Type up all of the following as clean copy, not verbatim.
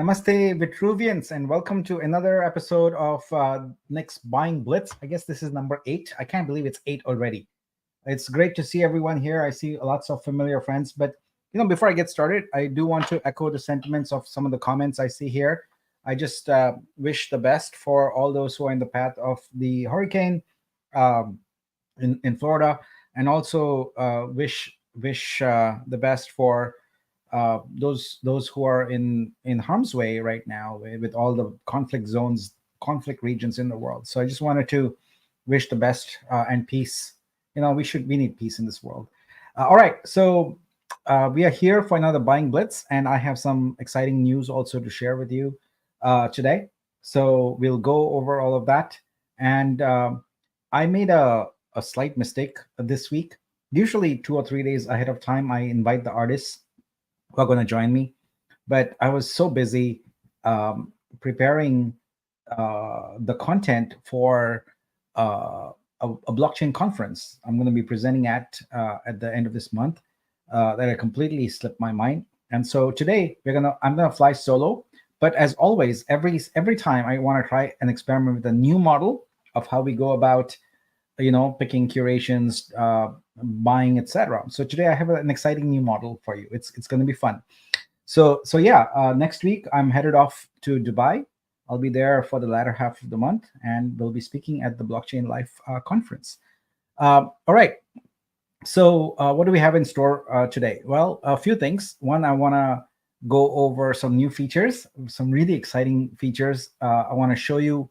Namaste, Vitruvians, and welcome to another episode of Nick's Buying Blitz. I guess this is number 8. I can't believe it's 8 already. It's great to see everyone here. I see lots of familiar friends. But, before I get started, I do want to echo the sentiments of some of the comments I see here. I just wish the best for all those who are in the path of the hurricane um, in Florida, and also wish the best for those who are in harm's way right now with all the conflict zones, conflict regions in the world. So I just wanted to wish the best and peace. We need peace in this world. All right, so we are here for another buying blitz, and I have some exciting news also to share with you today. So we'll go over all of that. And I made a slight mistake this week. Usually 2 or 3 days ahead of time, I invite the artists who are going to join me. But I was so busy preparing the content for a blockchain conference I'm going to be presenting at the end of this month that I completely slipped my mind. And so today I'm gonna fly solo. But as always, every time I want to try and experiment with a new model of how we go about picking curations, buying, etc. So today I have an exciting new model for you. It's going to be fun. So yeah, next week I'm headed off to Dubai. I'll be there for the latter half of the month, and we'll be speaking at the Blockchain Life conference. All right. So what do we have in store today? Well, a few things. One, I want to go over some new features, some really exciting features. I want to show you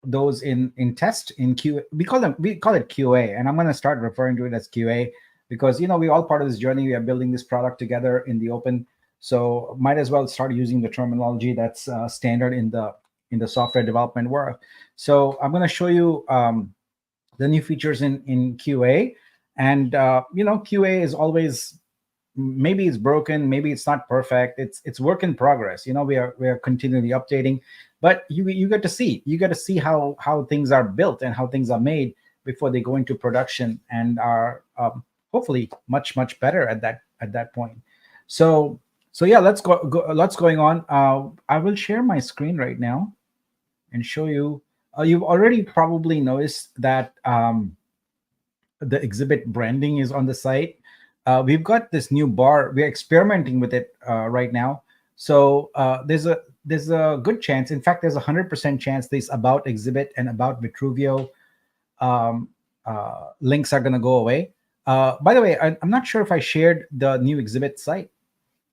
those in test in Q. We call it QA, and I'm going to start referring to it as QA because we're all part of this journey. We are building this product together in the open, so might as well start using the terminology that's standard in the software development world. So I'm going to show you the new features in QA, and QA is always, maybe it's broken, maybe it's not perfect. It's work in progress. We are continually updating, but you get to see how things are built and how things are made before they go into production and are hopefully much better at that point. So yeah, lots going on. I will share my screen right now and show you. You've already probably noticed that the exhibit branding is on the site. We've got this new bar. We're experimenting with it right now. So there's a good chance. In fact, there's 100% chance this about exhibit and about Vitruvio links are going to go away. By the way, I'm not sure if I shared the new exhibit site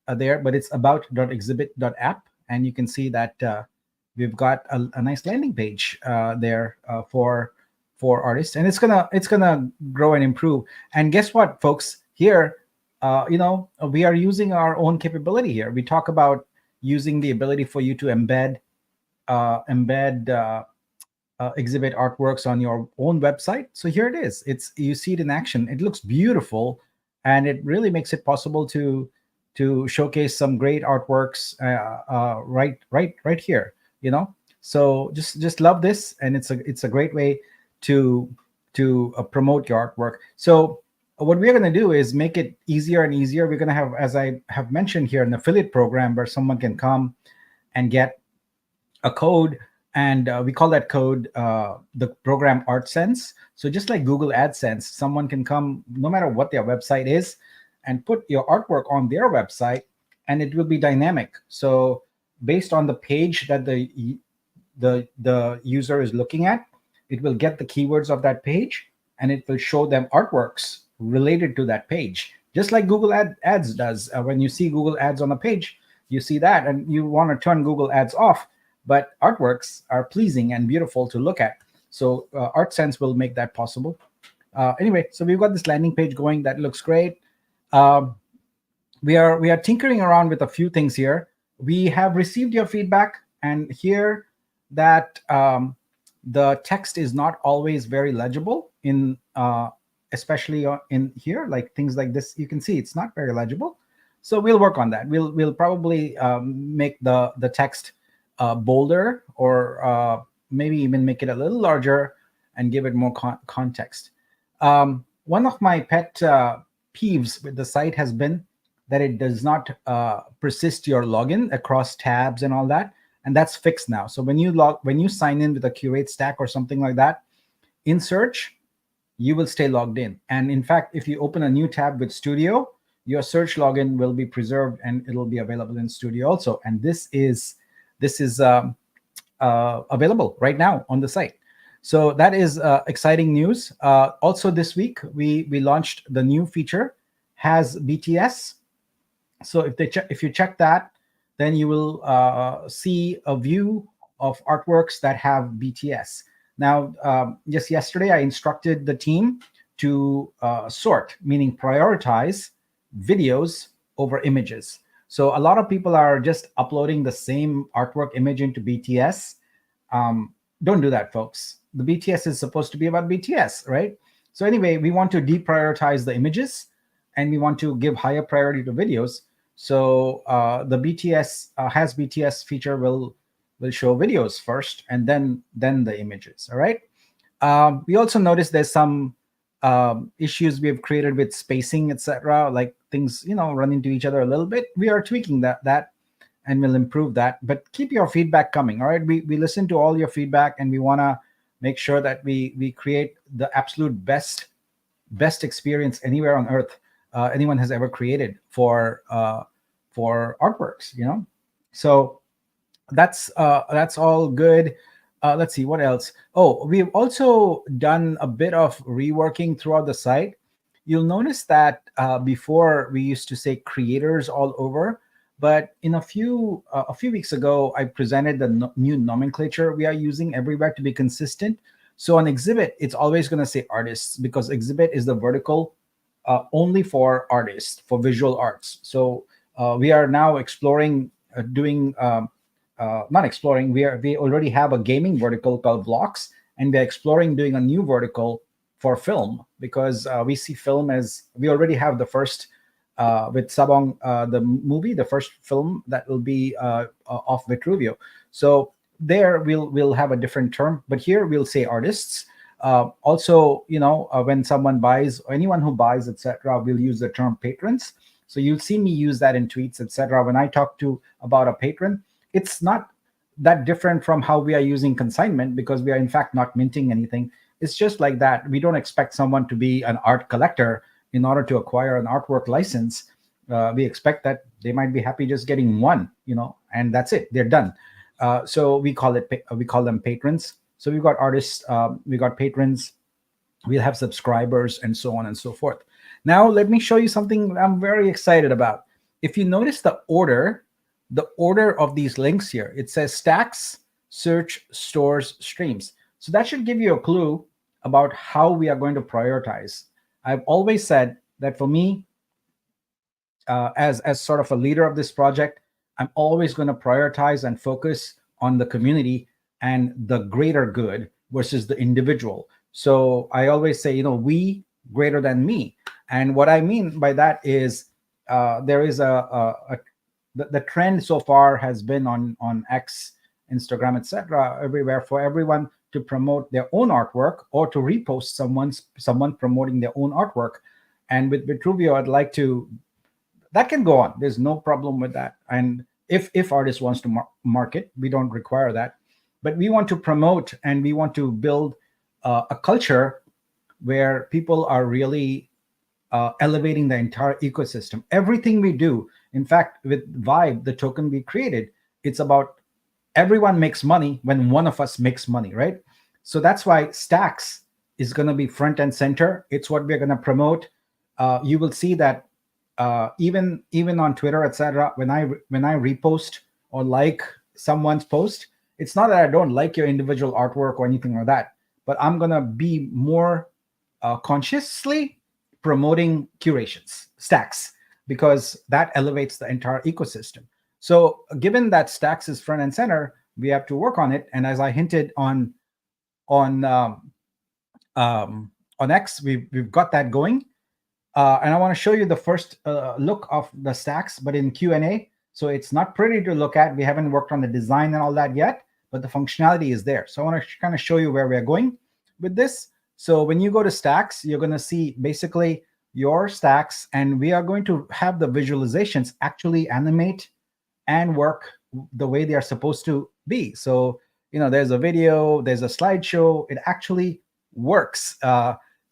there, but it's about.exhibit.app, and you can see that we've got a nice landing page there for artists, and it's gonna grow and improve. And guess what, folks? Here, we are using our own capability here. We talk about using the ability for you to embed exhibit artworks on your own website. So here it is. You see it in action. It looks beautiful, and it really makes it possible to showcase some great artworks right here. So just love this, and it's a great way to promote your artwork. So what we're going to do is make it easier and easier. We're going to have, as I have mentioned here, an affiliate program where someone can come and get a code, and we call that code the program ArtSense. So just like Google AdSense, someone can come, no matter what their website is, and put your artwork on their website, and it will be dynamic. So based on the page that the user is looking at, it will get the keywords of that page, and it will show them artworks related to that page, just like Google Ads does. When you see Google Ads on a page, you see that, and you want to turn Google Ads off, but artworks are pleasing and beautiful to look at. So ArtSense will make that possible. Anyway, so we've got this landing page going that looks great. We are tinkering around with a few things here. We have received your feedback, and here that the text is not always very legible in especially in here, like things like this. You can see it's not very legible. So we'll work on that. We'll probably make the text bolder, or maybe even make it a little larger and give it more context. One of my pet peeves with the site has been that it does not persist your login across tabs and all that, and that's fixed now. So when you sign in with a Curate stack or something like that in search, you will stay logged in. And in fact, if you open a new tab with Studio, your search login will be preserved and it'll be available in Studio also. And this is available right now on the site. So that is exciting news. Also this week, we launched the new feature, has BTS. So if you check that, then you will see a view of artworks that have BTS. Now, just yesterday, I instructed the team to sort, meaning prioritize videos over images. So a lot of people are just uploading the same artwork image into BTS. Don't do that, folks. The BTS is supposed to be about BTS, right? So anyway, we want to deprioritize the images and we want to give higher priority to videos. So the BTS has BTS feature will show videos first and then the images. All right. We also noticed there's some issues we have created with spacing, etc. Like things run into each other a little bit. We are tweaking that and we'll improve that. But keep your feedback coming. All right. We listen to all your feedback and we want to make sure that we create the absolute best experience anywhere on earth anyone has ever created for artworks. So that's all good. Let's see what else. Oh, we've also done a bit of reworking throughout the site. You'll notice that before we used to say creators all over, but in a few weeks ago, I presented the new nomenclature we are using everywhere to be consistent. So on Exhibit, it's always going to say artists because Exhibit is the vertical only for artists, for visual arts. So we are now exploring doing not exploring. We already have a gaming vertical called blocks, and we're exploring doing a new vertical for film because we see film as we already have the first with Sabong, the movie, the first film that will be off Vitruvio. So there we'll have a different term, but here we'll say artists. Also, when someone buys or anyone who buys, etc., we'll use the term patrons. So you'll see me use that in tweets, etc. When I talk about a patron, it's not that different from how we are using consignment because we are in fact not minting anything. It's just like that. We don't expect someone to be an art collector in order to acquire an artwork license. We expect that they might be happy just getting one, and that's it. They're done. So we call them patrons. So we've got artists, we got patrons, we'll have subscribers, and so on and so forth. Now let me show you something I'm very excited about. If you notice the order of these links here, it says stacks, search, stores, streams. So that should give you a clue about how we are going to prioritize. I've always said that for me, as sort of a leader of this project, I'm always going to prioritize and focus on the community and the greater good versus the individual. So I always say, we greater than me. And what I mean by that is there is the trend so far has been on X, Instagram, etc., everywhere for everyone to promote their own artwork or to repost someone promoting their own artwork. And with Vitruvio, I'd like to, that can go on. There's no problem with that. And if artist wants to market, we don't require that. But we want to promote and we want to build a culture where people are really elevating the entire ecosystem. Everything we do, in fact, with Vibe, the token we created, it's about everyone makes money when one of us makes money, right? So that's why Stacks is going to be front and center. It's what we're going to promote. You will see that even on Twitter, etc., when I repost or like someone's post, it's not that I don't like your individual artwork or anything like that, but I'm going to be more consciously promoting curations, Stacks, because that elevates the entire ecosystem. So given that Stacks is front and center, we have to work on it. And as I hinted on X, we've got that going. And I want to show you the first look of the Stacks, but in Q&A. So it's not pretty to look at. We haven't worked on the design and all that yet, but the functionality is there. So I want to kind of show you where we're going with this. So when you go to Stacks, you're going to see basically your stacks, and we are going to have the visualizations actually animate and work the way they are supposed to be. So, there's a video, there's a slideshow. It actually works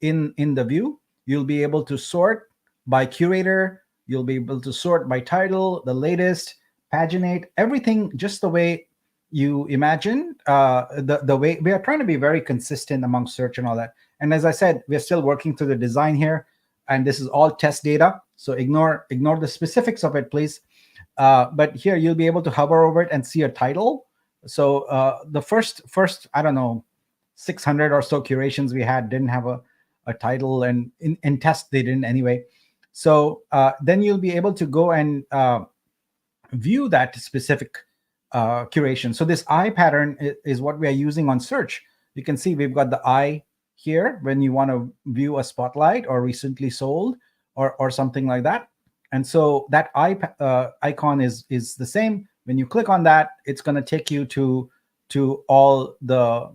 in the view. You'll be able to sort by curator. You'll be able to sort by title, the latest, paginate, everything just the way you imagine. The way we are trying to be very consistent among search and all that. And as I said, we're still working through the design here, and this is all test data. So ignore the specifics of it, please. But here you'll be able to hover over it and see a title. So the first I don't know 600 or so curations we had didn't have a title, and in test they didn't anyway. So then you'll be able to go and view that specific curation. So this eye pattern is what we are using on search. You can see we've got the eye here when you want to view a spotlight or recently sold or something like that. And so that icon is the same. When you click on that, it's going to take you to all the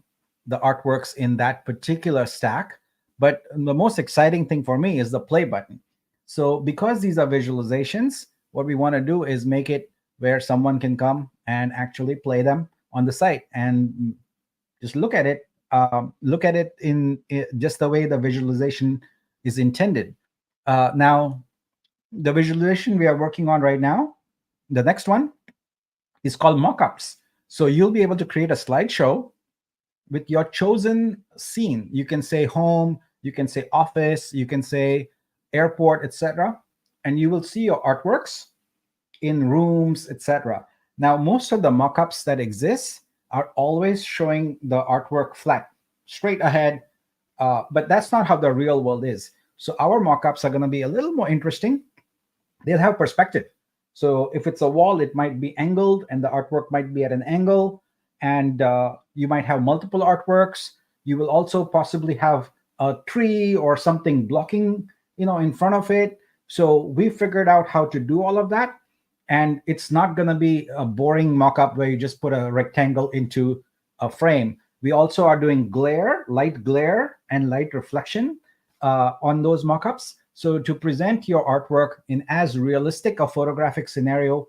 artworks in that particular stack. But the most exciting thing for me is the play button. So because these are visualizations, what we want to do is make it where someone can come and actually play them on the site and just look at it. Look at it in just the way the visualization is intended. Now, the visualization we are working on right now, the next one, is called mockups. So you'll be able to create a slideshow with your chosen scene. You can say home, you can say office, you can say airport, etc. And you will see your artworks in rooms, etc. Now, most of the mockups that exist are always showing the artwork flat, straight ahead, but that's not how the real world is. So our mockups are going to be a little more interesting. They'll have perspective. So if it's a wall, it might be angled and the artwork might be at an angle, and you might have multiple artworks. You will also possibly have a tree or something blocking, in front of it. So we figured out how to do all of that, and it's not going to be a boring mock-up where you just put a rectangle into a frame. We also are doing light glare and light reflection on those mock-ups. So to present your artwork in as realistic a photographic scenario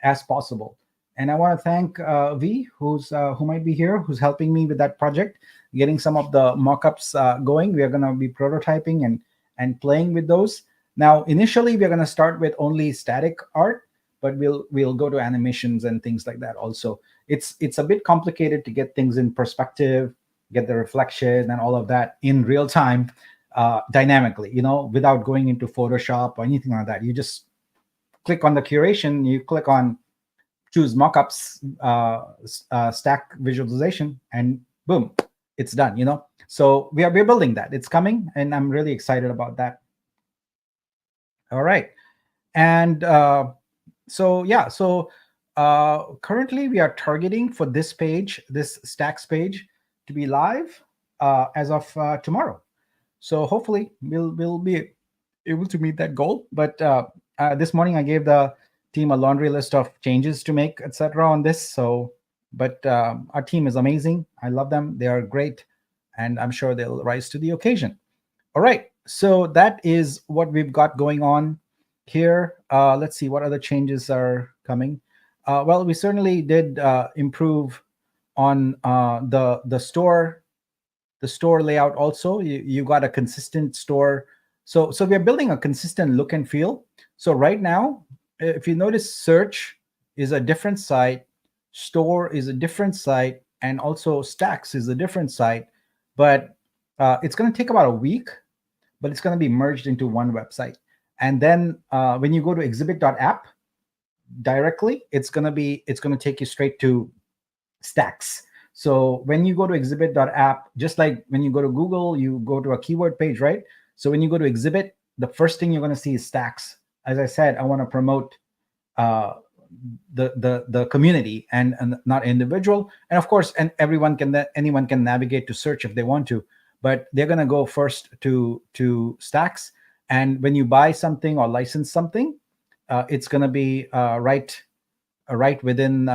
as possible. And I want to thank V, who might be here, who's helping me with that project, getting some of the mock-ups going. We are going to be prototyping and playing with those. Now, initially, we're going to start with only static art, but we'll go to animations and things like that also. It's a bit complicated to get things in perspective, get the reflection and all of that in real time. Dynamically, without going into Photoshop or anything like that. You just click on the curation, you click on choose mockups, stack visualization, and boom, it's done. So we're building that. It's coming, and I'm really excited about that. All right, and so currently we are targeting for this page, this stacks page, to be live as of tomorrow. So hopefully we'll be able to meet that goal. But this morning I gave the team a laundry list of changes to make, etc. on this. So, but our team is amazing. I love them. They are great, and I'm sure they'll rise to the occasion. All right. So that is what we've got going on here. Let's see what other changes are coming. Well, we certainly did improve on the store. The store layout also, you got a consistent store. So we're building a consistent look and feel. So right now, if you notice, search is a different site, store is a different site, and also stacks is a different site. But it's going to take about a week, but it's going to be merged into one website. And then when you go to exhibit.app directly, it's going to take you straight to stacks. So when you go to exhibit.app, just like when you go to Google, you go to a keyword page, right? So when you go to exhibit, the first thing you're going to see is stacks. As I said, I want to promote the community and not individual. And of course, and anyone can navigate to search if they want to, but they're going to go first to stacks. And when you buy something or license something, it's going to be right within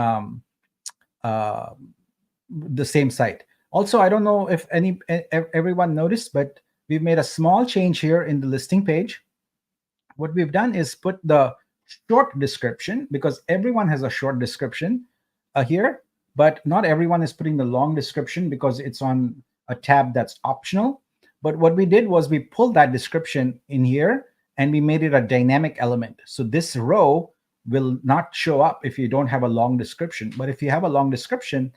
the same site. Also, I don't know if everyone noticed, but we've made a small change here in the listing page. what we've done is put the short description, because everyone has a short description here, but not everyone is putting the long description because it's on a tab that's optional. But what we did was we pulled that description in here and we made it a dynamic element. So this row will not show up if you don't have a long description. But if you have a long description,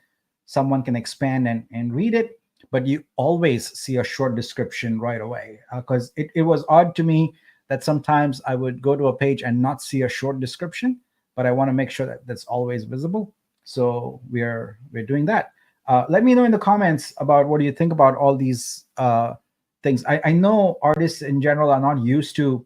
someone can expand and read it. But you always see a short description right away, because it was odd to me that sometimes I would go to a page and not see a short description, but I want to make sure that that's always visible. So we're doing that. Let me know in the comments about what do you think about all these things. I know artists in general are not used to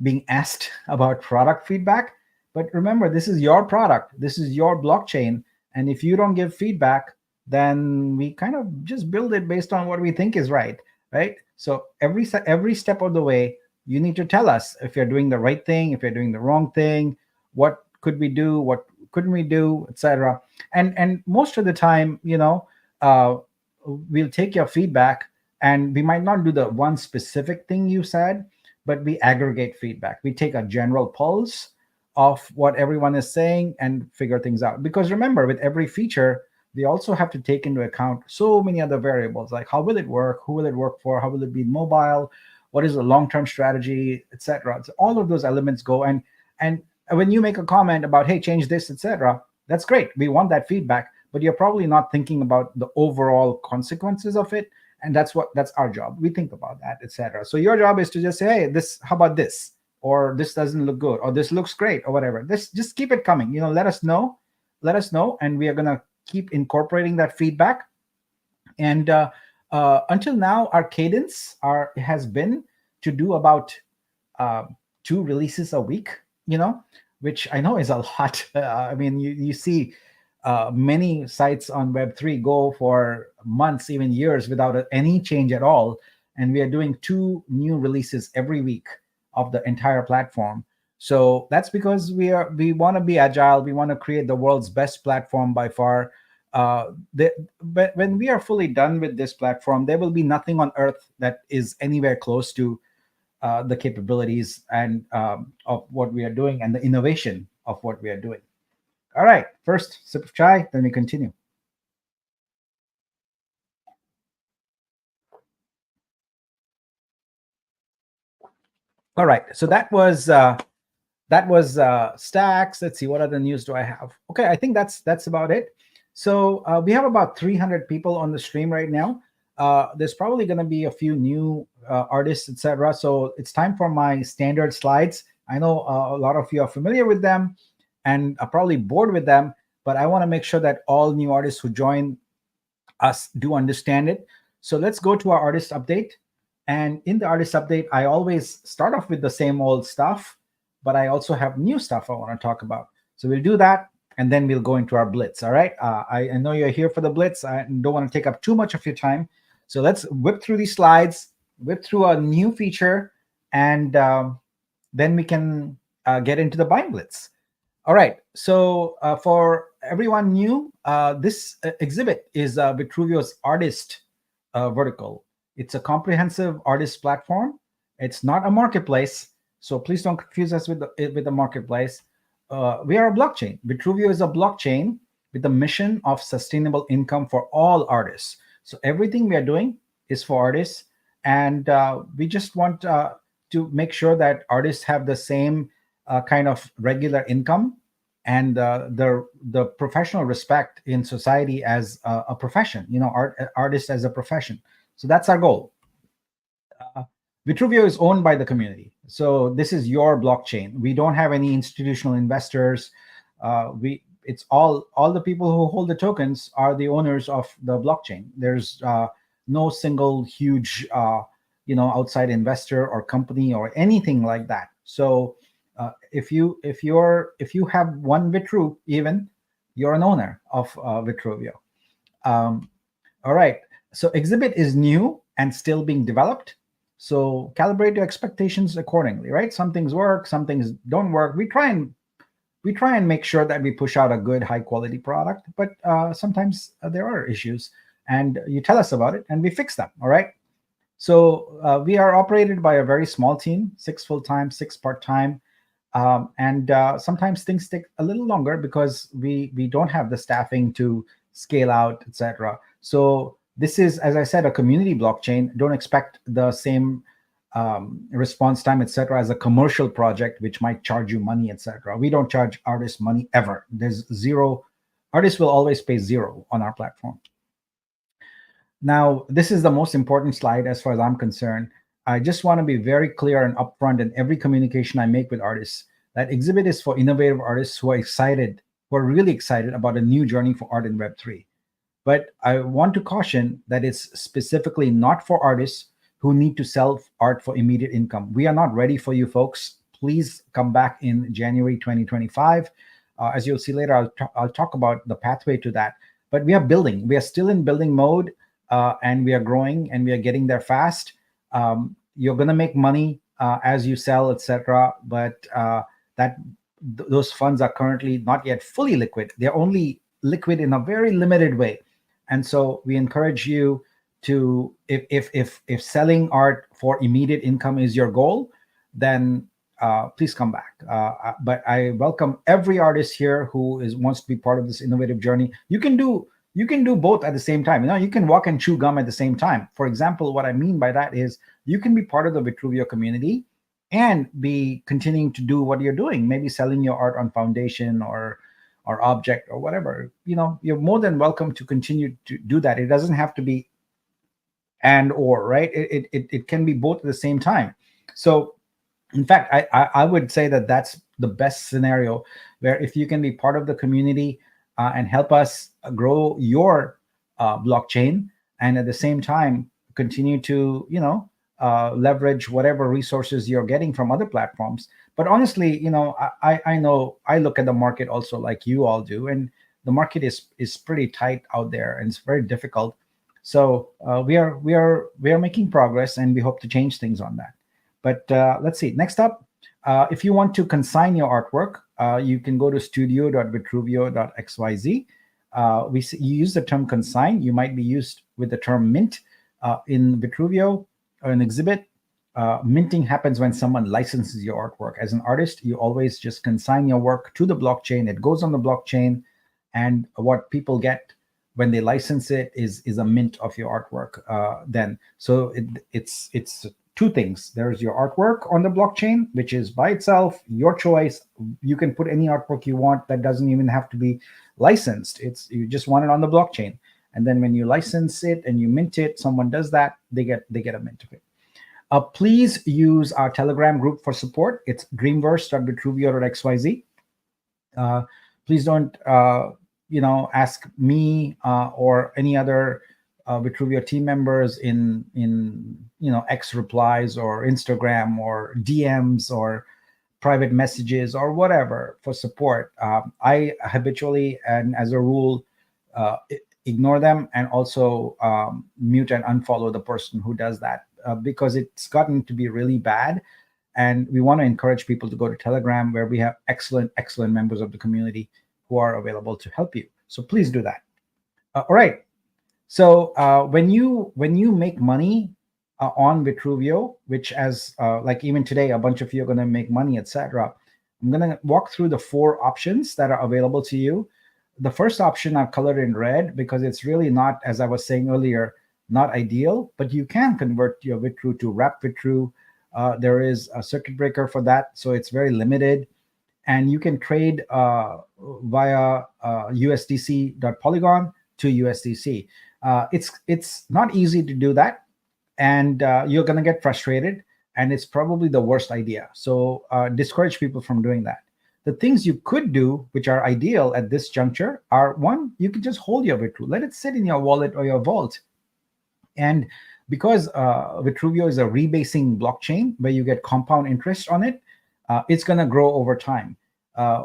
being asked about product feedback, but remember, this is your product, this is your blockchain, and if you don't give feedback, then we kind of just build it based on what we think is right. So every step of the way, you need to tell us if you're doing the right thing, if you're doing the wrong thing, what could we do, what couldn't we do, etc. And most of the time, we'll take your feedback, and we might not do the one specific thing you said, but we aggregate feedback. We take a general pulse of what everyone is saying and figure things out. Because remember, with every feature, we also have to take into account so many other variables, like how will it work, who will it work for, how will it be mobile, what is the long-term strategy, etc. So all of those elements go. And when you make a comment about, hey, change this, etc., that's great. We want that feedback, but you're probably not thinking about the overall consequences of it. And that's our job. We think about that, etc. So your job is to just say, hey, how about this? Or this doesn't look good, or this looks great, or whatever. Just keep it coming. Let us know, and we are gonna keep incorporating that feedback. And until now, our cadence has been to do about 2 releases a week, which I know is a lot. I mean, you see many sites on Web3 go for months, even years, without any change at all. And we are doing 2 new releases every week of the entire platform. So that's because we want to be agile. We want to create the world's best platform by far. But when we are fully done with this platform, there will be nothing on earth that is anywhere close to the capabilities and of what we are doing and the innovation of what we are doing. All right, first sip of chai, then we continue. All right, so that was Stacks. Let's see, what other news do I have? Okay, I think that's about it. So we have about 300 people on the stream right now. There's probably going to be a few new artists, etc. So it's time for my standard slides. I know a lot of you are familiar with them and are probably bored with them, but I want to make sure that all new artists who join us do understand it. So let's go to our artist update. And in the artist update, I always start off with the same old stuff, but I also have new stuff I want to talk about. So we'll do that, and then we'll go into our Blitz, all right? I know you're here for the Blitz. I don't want to take up too much of your time. So let's whip through these slides, whip through a new feature, and then we can get into the Buying Blitz. All right, so for everyone new, this exhibit is Vitruvio's artist vertical. It's a comprehensive artist platform. It's not a marketplace, so please don't confuse us with the marketplace. We are a blockchain. Vitruvio is a blockchain with a mission of sustainable income for all artists. So everything we are doing is for artists, and we just want to make sure that artists have the same kind of regular income and the professional respect in society as a profession. Artists as a profession. So that's our goal. Vitruvio is owned by the community. So this is your blockchain. We don't have any institutional investors. It's all the people who hold the tokens are the owners of the blockchain. There's no single huge outside investor or company or anything like that. So if you have one Vitru, even, you're an owner of Vitruvio. All right. So Exhibit is new and still being developed. So calibrate your expectations accordingly, right? Some things work, some things don't work. We try and make sure that we push out a good, high quality product, but sometimes there are issues, and you tell us about it and we fix them. All right. So we are operated by a very small team, 6 full-time, 6 part-time. And sometimes things take a little longer because we don't have the staffing to scale out, etc. So this is, as I said, a community blockchain. Don't expect the same response time, etc., as a commercial project, which might charge you money, etc. We don't charge artists money ever. There's zero. Artists will always pay zero on our platform. Now, this is the most important slide as far as I'm concerned. I just want to be very clear and upfront in every communication I make with artists that Exhibit is for innovative artists who are excited, who are really excited about a new journey for art in Web3. But I want to caution that it's specifically not for artists who need to sell art for immediate income. We are not ready for you folks. Please come back in January 2025. As you'll see later, I'll talk about the pathway to that. But we are building. We are still in building mode, and we are growing, and we are getting there fast. You're going to make money as you sell, etc. But those funds are currently not yet fully liquid. They're only liquid in a very limited way. And so we encourage you to, if selling art for immediate income is your goal, then please come back. But I welcome every artist here who wants to be part of this innovative journey. You can do both at the same time. You can walk and chew gum at the same time. For example, what I mean by that is you can be part of the Vitruvio community and be continuing to do what you're doing, maybe selling your art on Foundation or Object or whatever. You're more than welcome to continue to do that. It doesn't have to be and or, right? It can be both at the same time. So in fact, I would say that that's the best scenario, where if you can be part of the community and help us grow your blockchain, and at the same time continue to leverage whatever resources you're getting from other platforms. But honestly, I know I look at the market also like you all do, and the market is pretty tight out there, and it's very difficult. So we are making progress, and we hope to change things on that. But let's see. Next up, if you want to consign your artwork, you can go to studio.vitruvio.xyz. You use the term consign. You might be used with the term mint in Vitruvio or in Exhibit. Minting happens when someone licenses your artwork. As an artist, you always just consign your work to the blockchain. It goes on the blockchain, and what people get when they license it is a mint of your artwork. Then, so it's two things. There's your artwork on the blockchain, which is by itself your choice. You can put any artwork you want. That doesn't even have to be licensed. You just want it on the blockchain. And then when you license it and you mint it, someone does that, they get a mint of it. Please use our Telegram group for support. It's dreamverse.vitruvio.xyz. Please don't ask me or any other Vitruvio team members in X replies or Instagram or DMs or private messages or whatever for support. I habitually and as a rule ignore them, and also mute and unfollow the person who does that, because it's gotten to be really bad. And we want to encourage people to go to Telegram, where we have excellent members of the community who are available to help you. So please do that. All right. So when you make money on Vitruvio, which as like even today, a bunch of you are going to make money, etc. I'm going to walk through the 4 options that are available to you. The first option I've colored in red because it's really not, as I was saying earlier, not ideal, but you can convert your Vitru to wrap Vitru. There is a circuit breaker for that, so it's very limited. And you can trade via USDC.Polygon to USDC. It's not easy to do that, and you're going to get frustrated, and it's probably the worst idea. So discourage people from doing that. The things you could do, which are ideal at this juncture, are: 1, you can just hold your Vitru, let it sit in your wallet or your vault. And because Vitruvio is a rebasing blockchain where you get compound interest on it, it's going to grow over time.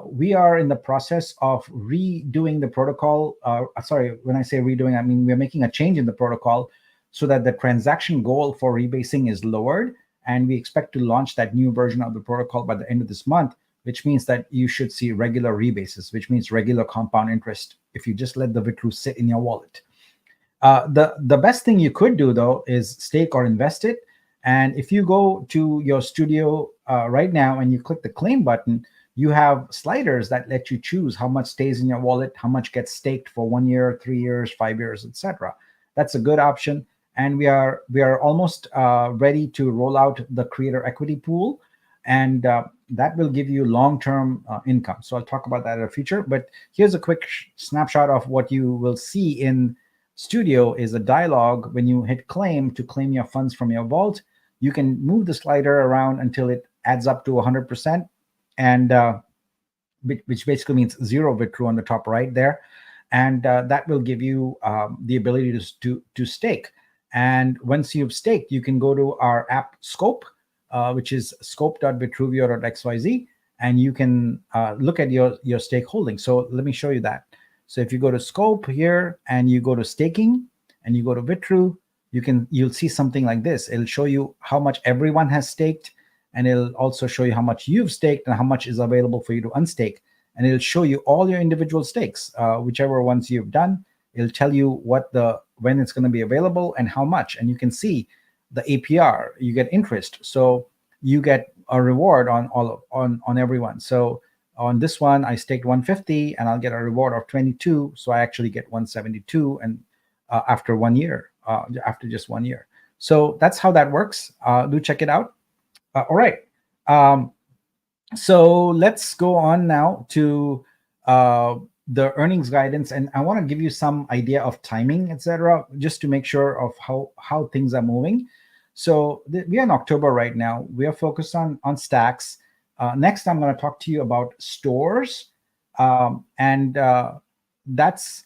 We are in the process of redoing the protocol. Sorry, when I say redoing, I mean we're making a change in the protocol so that the transaction goal for rebasing is lowered. And we expect to launch that new version of the protocol by the end of this month, which means that you should see regular rebases, which means regular compound interest if you just let the Vitru sit in your wallet. The best thing you could do though is stake or invest it. And if you go to your studio right now and you click the claim button, you have sliders that let you choose how much stays in your wallet, how much gets staked for 1 year, 3 years, 5 years, etc. That's a good option. And we are almost ready to roll out the creator equity pool, and that will give you long-term income. So I'll talk about that in the future. But here's a quick snapshot of what you will see in Studio is a dialog. When you hit claim to claim your funds from your vault, you can move the slider around until it adds up to 100%, and which basically means zero withdrew on the top right there. And that will give you the ability to stake. And once you've staked, you can go to our app Scope, which is scope.vitruvio.xyz, and you can look at your stake holding. So let me show you that. So if you go to Scope here and you go to staking and you go to Vitru, you'll see something like this. It'll show you how much everyone has staked, and it'll also show you how much you've staked and how much is available for you to unstake. And it'll show you all your individual stakes, whichever ones you've done. It'll tell you when it's going to be available and how much. And you can see the APR. You get interest, so you get a reward on everyone. So on this one, I staked 150, and I'll get a reward of 22. So I actually get 172, and after 1 year, after just 1 year. So that's how that works. Do check it out. All right. So let's go on now to the earnings guidance, and I want to give you some idea of timing, etc., just to make sure of how things are moving. So we are in October right now. We are focused on stacks. Next, I'm going to talk to you about stores, and that's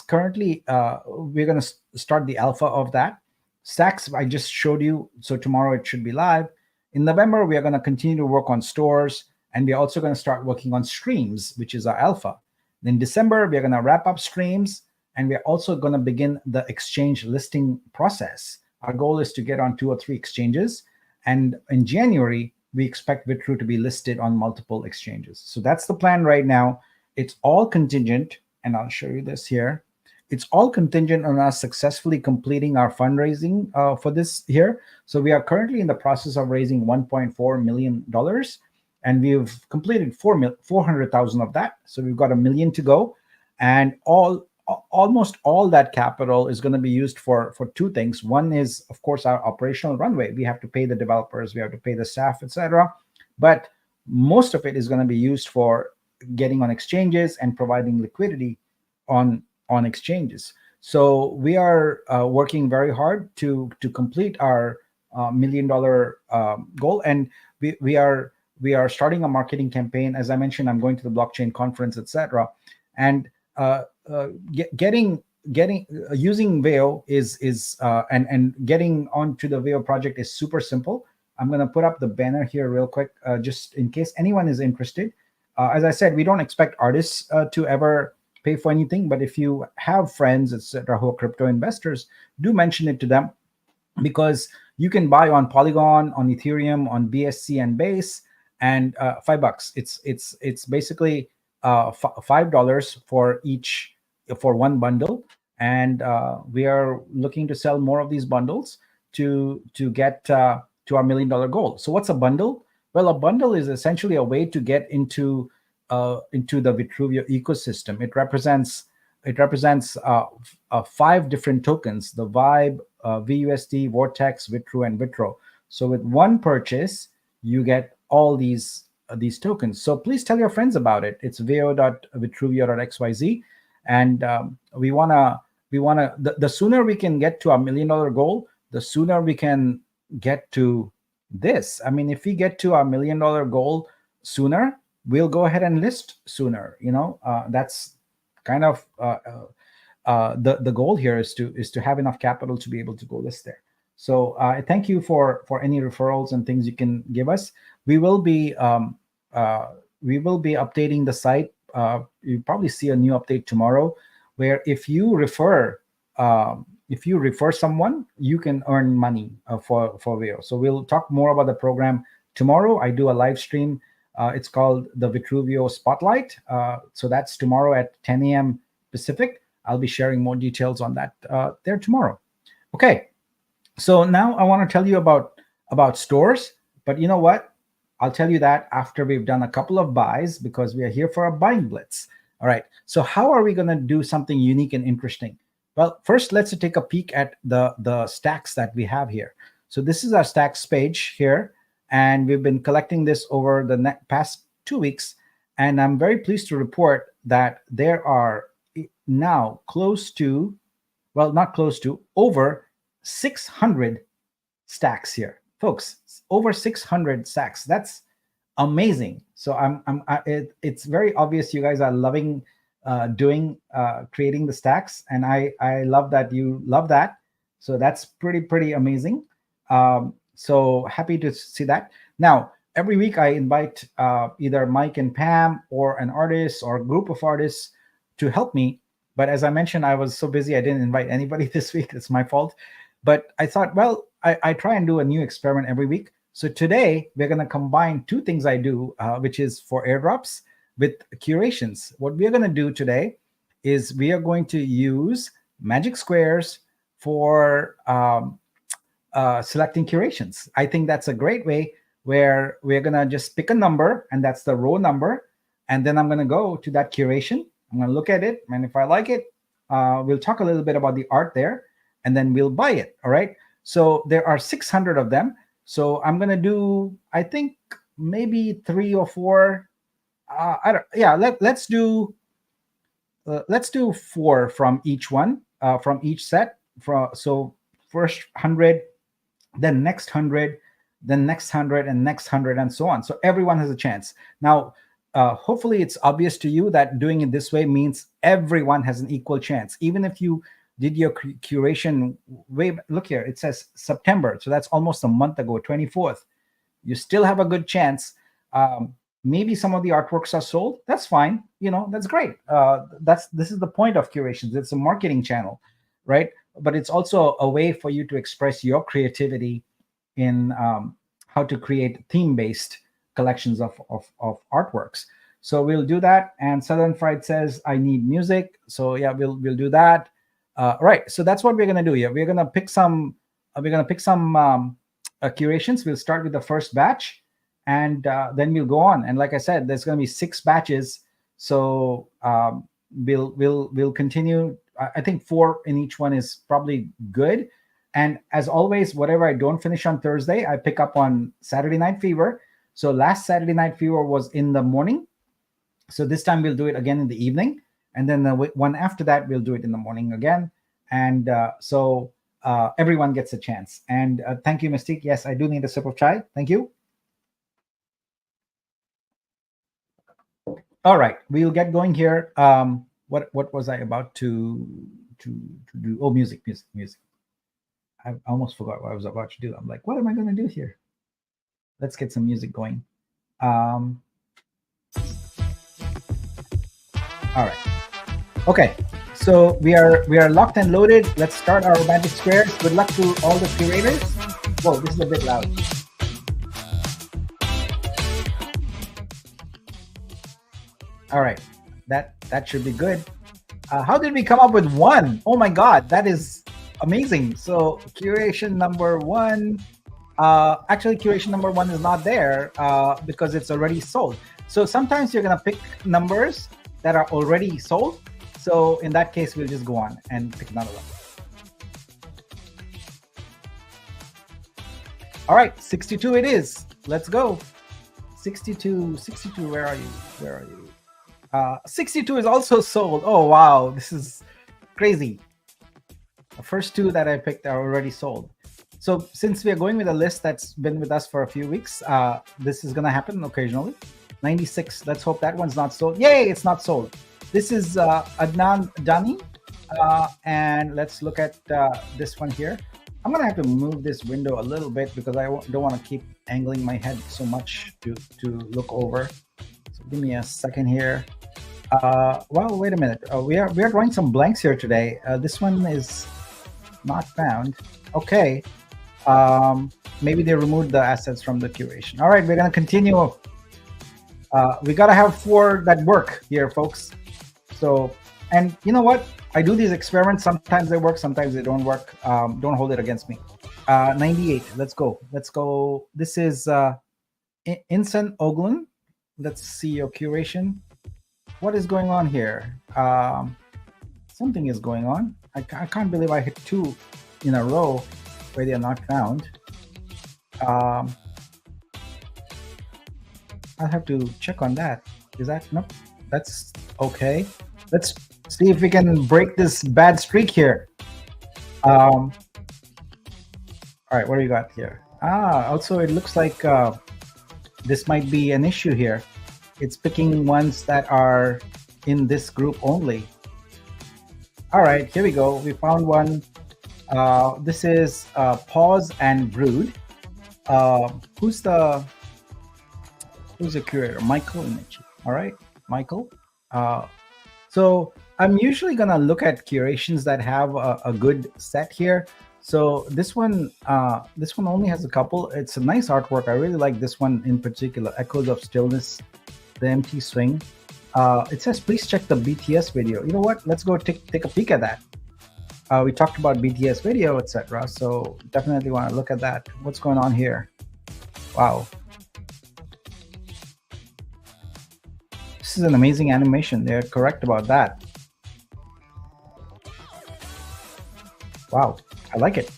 currently we're going to start the alpha of that. Stacks I just showed you, so tomorrow it should be live. In November, we are going to continue to work on stores, and we're also going to start working on streams, which is our alpha. In December, we're going to wrap up streams, and we're also going to begin the exchange listing process. Our goal is to get on 2 or 3 exchanges, and in January, we expect Vitru to be listed on multiple exchanges. So that's the plan right now. It's all contingent, and I'll show you this here. It's all contingent on us successfully completing our fundraising for this year. So we are currently in the process of raising $1.4 million, and we've completed 400,000 of that. So we've got $1 million to go, and almost all that capital is going to be used for 2 things. One is, of course, our operational runway. We have to pay the developers, we have to pay the staff, etc. But most of it is going to be used for getting on exchanges and providing liquidity on exchanges. So we are working very hard to complete our $1 million goal, and we are starting a marketing campaign. As I mentioned, I'm going to the blockchain conference, etc. And using Veo is and getting onto the Veo project is super simple. I'm going to put up the banner here real quick, just in case anyone is interested. As I said, we don't expect artists to ever pay for anything, but if you have friends, etc., who are crypto investors, do mention it to them, because you can buy on Polygon, on Ethereum, on BSC and Base, and $5. It's basically $5 for one bundle, and we are looking to sell more of these bundles to get to our $1 million goal. So what's a bundle? Well, a bundle is essentially a way to get into the Vitruvio ecosystem. It represents 5 different tokens: the Vibe, VUSD, Vortex, Vitru, and Vitro. So with one purchase, you get all these tokens. So please tell your friends about it. It's veo.vitruvio.xyz, and we wanna the sooner we can get to our $1 million goal, the sooner we can get to this. I mean, if we get to our $1 million goal sooner, we'll go ahead and list sooner. That's kind of the goal here is to have enough capital to be able to go list there. So thank you for any referrals and things you can give us. We will be updating the site. You probably see a new update tomorrow, where if you refer someone, you can earn money for Veo. So we'll talk more about the program tomorrow. I do a live stream. It's called the Vitruvio Spotlight. So that's tomorrow at 10 a.m. Pacific. I'll be sharing more details on that there tomorrow. Okay, so now I want to tell you about stores, but you know what? I'll tell you that after we've done a couple of buys, because we are here for a buying blitz. All right. So how are we going to do something unique and interesting? Well, first let's take a peek at the stacks that we have here. So this is our stacks page here, and we've been collecting this over the past 2 weeks, and I'm very pleased to report that there are now close to, well, not close to, over 600 stacks here, folks. Over 600 stacks. That's amazing. So it's very obvious you guys are loving creating the stacks, and I love that you love that. So that's pretty amazing. So happy to see that. Now every week I invite either Mike and Pam or an artist or a group of artists to help me. But as I mentioned, I was so busy I didn't invite anybody this week. It's my fault. But I thought, well, I try and do a new experiment every week. So today we're going to combine two things I do, which is for airdrops with curations. What we are going to do today is we are going to use magic squares for selecting curations. I think that's a great way, where we're going to just pick a number, and that's the row number. And then I'm going to go to that curation. I'm going to look at it. And if I like it, we'll talk a little bit about the art there, and then we'll buy it. All right. So there are 600 of them. So I'm going to do, I think, maybe 3 or 4. Let's do 4 from each one, from each set. So first 100, then next 100, then next 100, and next 100, and so on. So everyone has a chance. Now, hopefully it's obvious to you that doing it this way means everyone has an equal chance. Even if you did your curation look here, it says September. So that's almost a month ago, 24th. You still have a good chance. Maybe some of the artworks are sold. That's fine. That's great. This is the point of curations. It's a marketing channel, right? But it's also a way for you to express your creativity in how to create theme-based collections of artworks. So we'll do that. And Southern Fried says, I need music. So yeah, we'll do that. Right. So that's what we're going to do here. We're going to pick some curations. We'll start with the first batch, and then we'll go on. And like I said, there's going to be 6 batches. So we'll continue. I think 4 in each one is probably good. And as always, whatever I don't finish on Thursday, I pick up on Saturday Night Fever. So last Saturday Night Fever was in the morning. So this time we'll do it again in the evening. And then the one after that, we'll do it in the morning again. And so everyone gets a chance. And thank you, Mystique. Yes, I do need a sip of chai. Thank you. All right, we'll get going here. What was I about to do? Oh, music. I almost forgot what I was about to do. I'm like, what am I going to do here? Let's get some music going. All right. Okay. So we are locked and loaded. Let's start our magic squares. Good luck to all the curators. Whoa, this is a bit loud. All right. That should be good. How did we come up with 1? Oh my God, that is amazing. So curation number 1. Actually, curation number 1 is not there because it's already sold. So sometimes you're gonna pick numbers that are already sold. So in that case, we'll just go on and pick another one. All right, 62 it is. Let's go. 62, where are you? 62 is also sold. Oh, wow, this is crazy. The first 2 that I picked are already sold. So since we are going with a list that's been with us for a few weeks, this is going to happen occasionally. 96, let's hope that one's not sold. Yay, it's not sold. This is Adnan Dani. And let's look at this one here. I'm going to have to move this window a little bit because I don't want to keep angling my head so much to look over. So give me a second here. Well, wait a minute. We are drawing some blanks here today. This one is not found. Okay. Maybe they removed the assets from the curation. All right, we're going to continue. We got to have 4 that work here, folks. So, And you know what? I do these experiments. Sometimes they work, sometimes they don't work. Don't hold it against me. 98. Let's go. Let's go. This is Insan Oglun. Let's see your curation. What is going on here? Something is going on. I can't believe I hit 2 in a row where they are not found. I'll have to check on that. Is that nope? That's okay. Let's see if we can break this bad streak here. All right, what do you got here? Also it looks like this might be an issue here. It's picking ones that are in this group only. All right, here we go. We found one. This is Pause and Brood. Who's the curator? Michael Inichi. All right, Michael. So I'm usually gonna look at curations that have a good set here. So this one only has a couple. It's a nice artwork. I really like this one in particular. Echoes of Stillness, the empty swing. It says please check the BTS video. You know what? Let's go take a peek at that. We talked about BTS video, etc. So definitely want to look at that. What's going on here? Wow. This is an amazing animation. They're correct about that. Wow, I like it.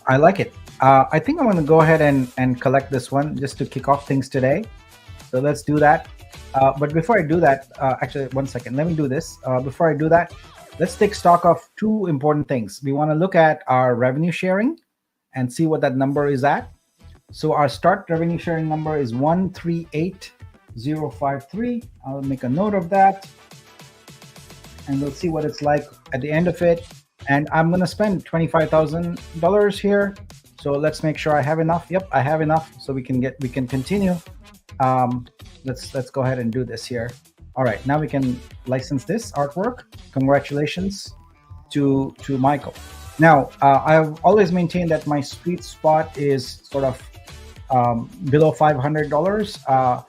I like it. I think I'm going to go ahead and collect this one just to kick off things today. So let's do that. But before I do that, actually, 1 second. Let me do this. Before I do that, let's take stock of 2 important things. We want to look at our revenue sharing and see what that number is at. So our start revenue sharing number is 138053. I'll make a note of that. And we'll see what it's like at the end of it. And I'm going to spend $25,000 here. So let's make sure I have enough. Yep, I have enough. So we can continue. Let's go ahead and do this here. All right, now we can license this artwork. Congratulations to Michael. Now, I've always maintained that my sweet spot is sort of below $500.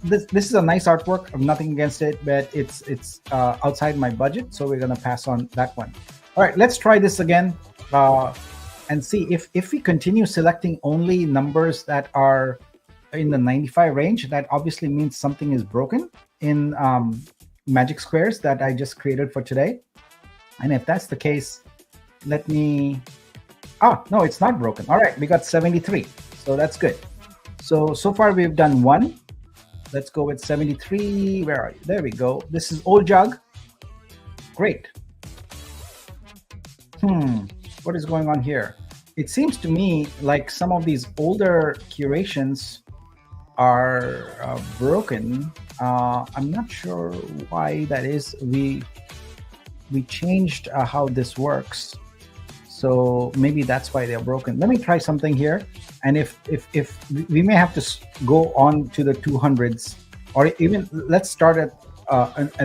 This is a nice artwork. I'm nothing against it, but it's outside my budget, so we're gonna pass on that one. All right, let's try this again and see if we continue selecting only numbers that are in the 95 range. That obviously means something is broken in Magic Squares that I just created for today. And if that's the case, let me. No, it's not broken. All right, we got 73, so that's good. So far we've done 1. Let's go with 73. Where are you? There we go. This is Old Jug. Great. What is going on here? It seems to me like some of these older curations are broken. I'm not sure why that is. We changed how this works. So maybe that's why they're broken. Let me try something here. And if we may have to go on to the 200s, or even let's start at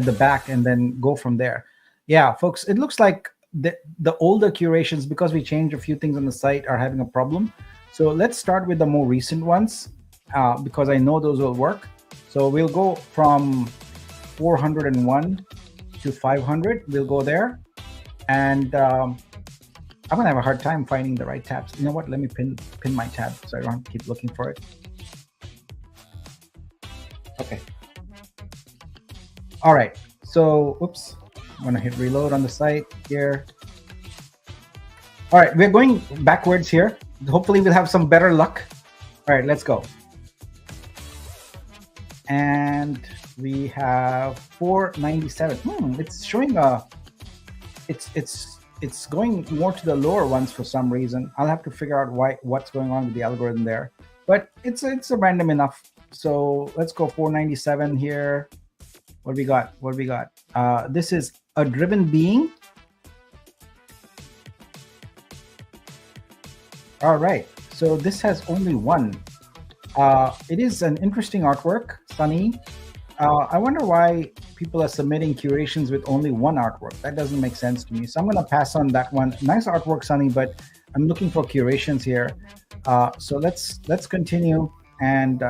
the back and then go from there. Yeah, folks, it looks like the older curations, because we changed a few things on the site, are having a problem. So let's start with the more recent ones because I know those will work. So we'll go from 401 to 500. We'll go there. And I'm gonna have a hard time finding the right tabs. You know what? Let me pin my tab so I don't have to keep looking for it. Okay. All right. So, oops. I'm gonna hit reload on the site here. All right, we're going backwards here. Hopefully we'll have some better luck. All right, let's go. And we have 497. It's showing it's going more to the lower ones for some reason. I'll have to figure out what's going on with the algorithm there. But it's a random enough. So let's go 497 here. What do we got? What do we got? This is A Driven Being. All right. So this has only 1. It is an interesting artwork, Sunny. I wonder why people are submitting curations with only 1 artwork. That doesn't make sense to me. So I'm going to pass on that one. Nice artwork, Sunny, but I'm looking for curations here. So let's continue. And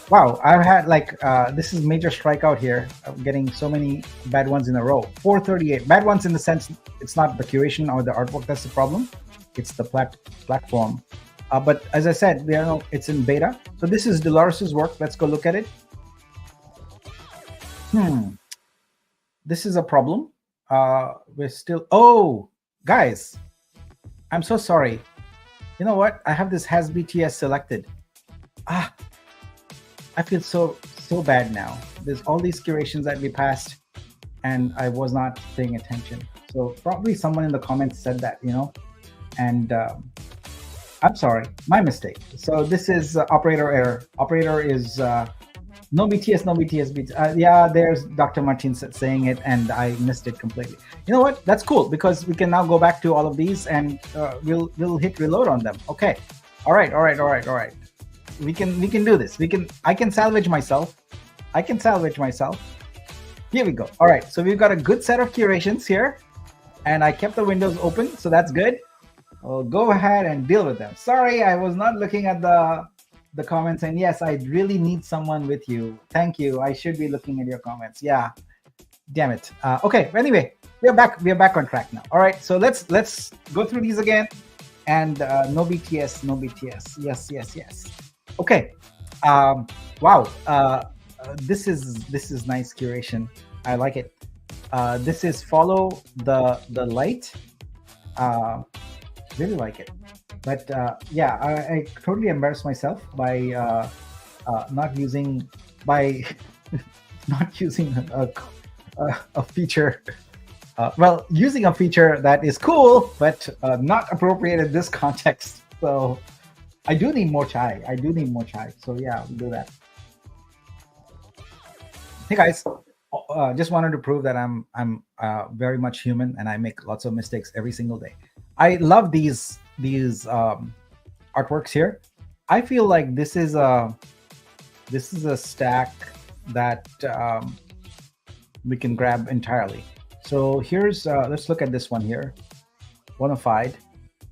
wow, I've had like this is major strikeout here. I'm getting so many bad ones in a row. 438 bad ones in the sense it's not the curation or the artwork that's the problem. It's the platform. But as I said, it's in beta. So this is Dolores's work. Let's go look at it. This is a problem. We're still. Oh, guys, I'm so sorry. You know what? I have this has BTS selected. I feel so bad now. There's all these curations that we passed, and I was not paying attention. So probably someone in the comments said that, and I'm sorry, my mistake. So this is operator error. Operator is no BTS, no BTS. Yeah, there's Dr. Martin saying it, and I missed it completely. You know what? That's cool because we can now go back to all of these, and we'll hit reload on them. Okay. All right. We can do this. I can salvage myself. Here we go. All right. So we've got a good set of curations here, and I kept the windows open, so that's good. I'll go ahead and deal with them. Sorry, I was not looking at the comments, and yes, I really need someone with you. Thank you. I should be looking at your comments. Yeah. Damn it. Okay. Anyway, we are back on track now. All right. So let's go through these again. And no BTS, no BTS. Yes. Okay. Wow. This is nice curation. I like it. This is follow the light. Really like it. But yeah, I totally embarrassed myself by not using a feature. Using a feature that is cool, but not appropriate in this context. So I do need more chai. So yeah, we'll do that. Hey guys, just wanted to prove that I'm very much human and I make lots of mistakes every single day. I love these artworks here. I feel like this is a stack that we can grab entirely. So here's let's look at this one here. Bonafide,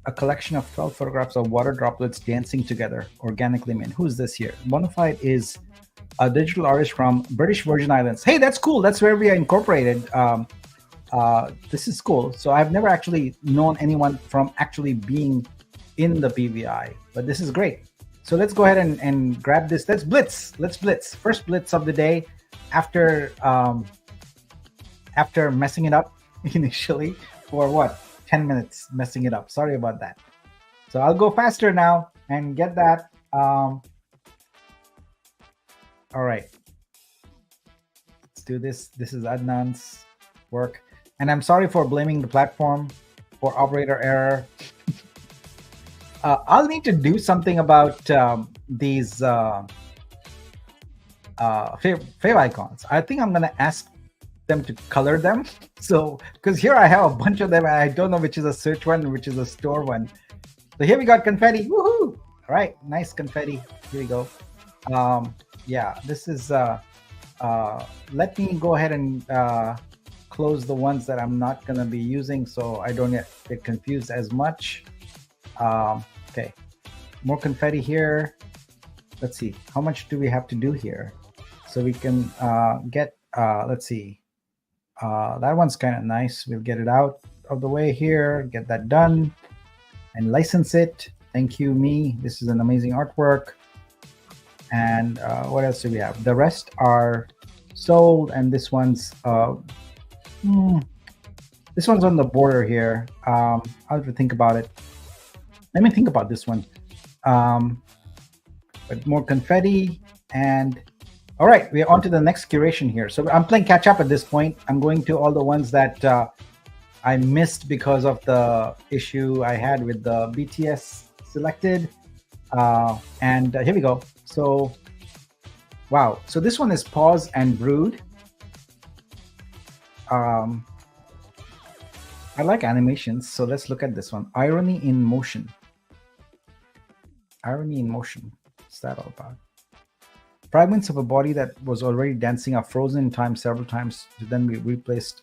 a collection of 12 photographs of water droplets dancing together, organically made. Who's this here? Bonafide is a digital artist from British Virgin Islands. Hey, that's cool. That's where we are incorporated. This is cool. So I've never actually known anyone from actually being in the PVI, but this is great. So let's go ahead and grab this. Let's blitz. First blitz of the day after messing it up initially for what? 10 minutes messing it up. Sorry about that. So I'll go faster now and get that. All right. Let's do this. This is Adnan's work. And I'm sorry for blaming the platform for operator error. I'll need to do something about these fav icons. I think I'm going to ask them to color them. So, because here I have a bunch of them and I don't know which is a search one and which is a store one. So here we got confetti. Woohoo! All right, nice confetti. Here we go. Yeah, this is, let me go ahead and close the ones that I'm not going to be using so I don't get confused as much. Okay, more confetti here. Let's see, how much do we have to do here? So we can get, let's see, that one's kind of nice. We'll get it out of the way here, get that done, and license it. Thank you, me. This is an amazing artwork. And what else do we have? The rest are sold, and this one's on the border here. I'll have to think about it. Let me think about this one. But more confetti, and all right, we're on to the next curation here. So I'm playing catch up at this point. I'm going to all the ones that I missed because of the issue I had with the BTS selected. And here we go. So, wow. So this one is Pause and Brood. I like animations, so let's look at this one. Irony in Motion. Irony in Motion. What's that all about? Fragments of a body that was already dancing are frozen in time several times to then be replaced,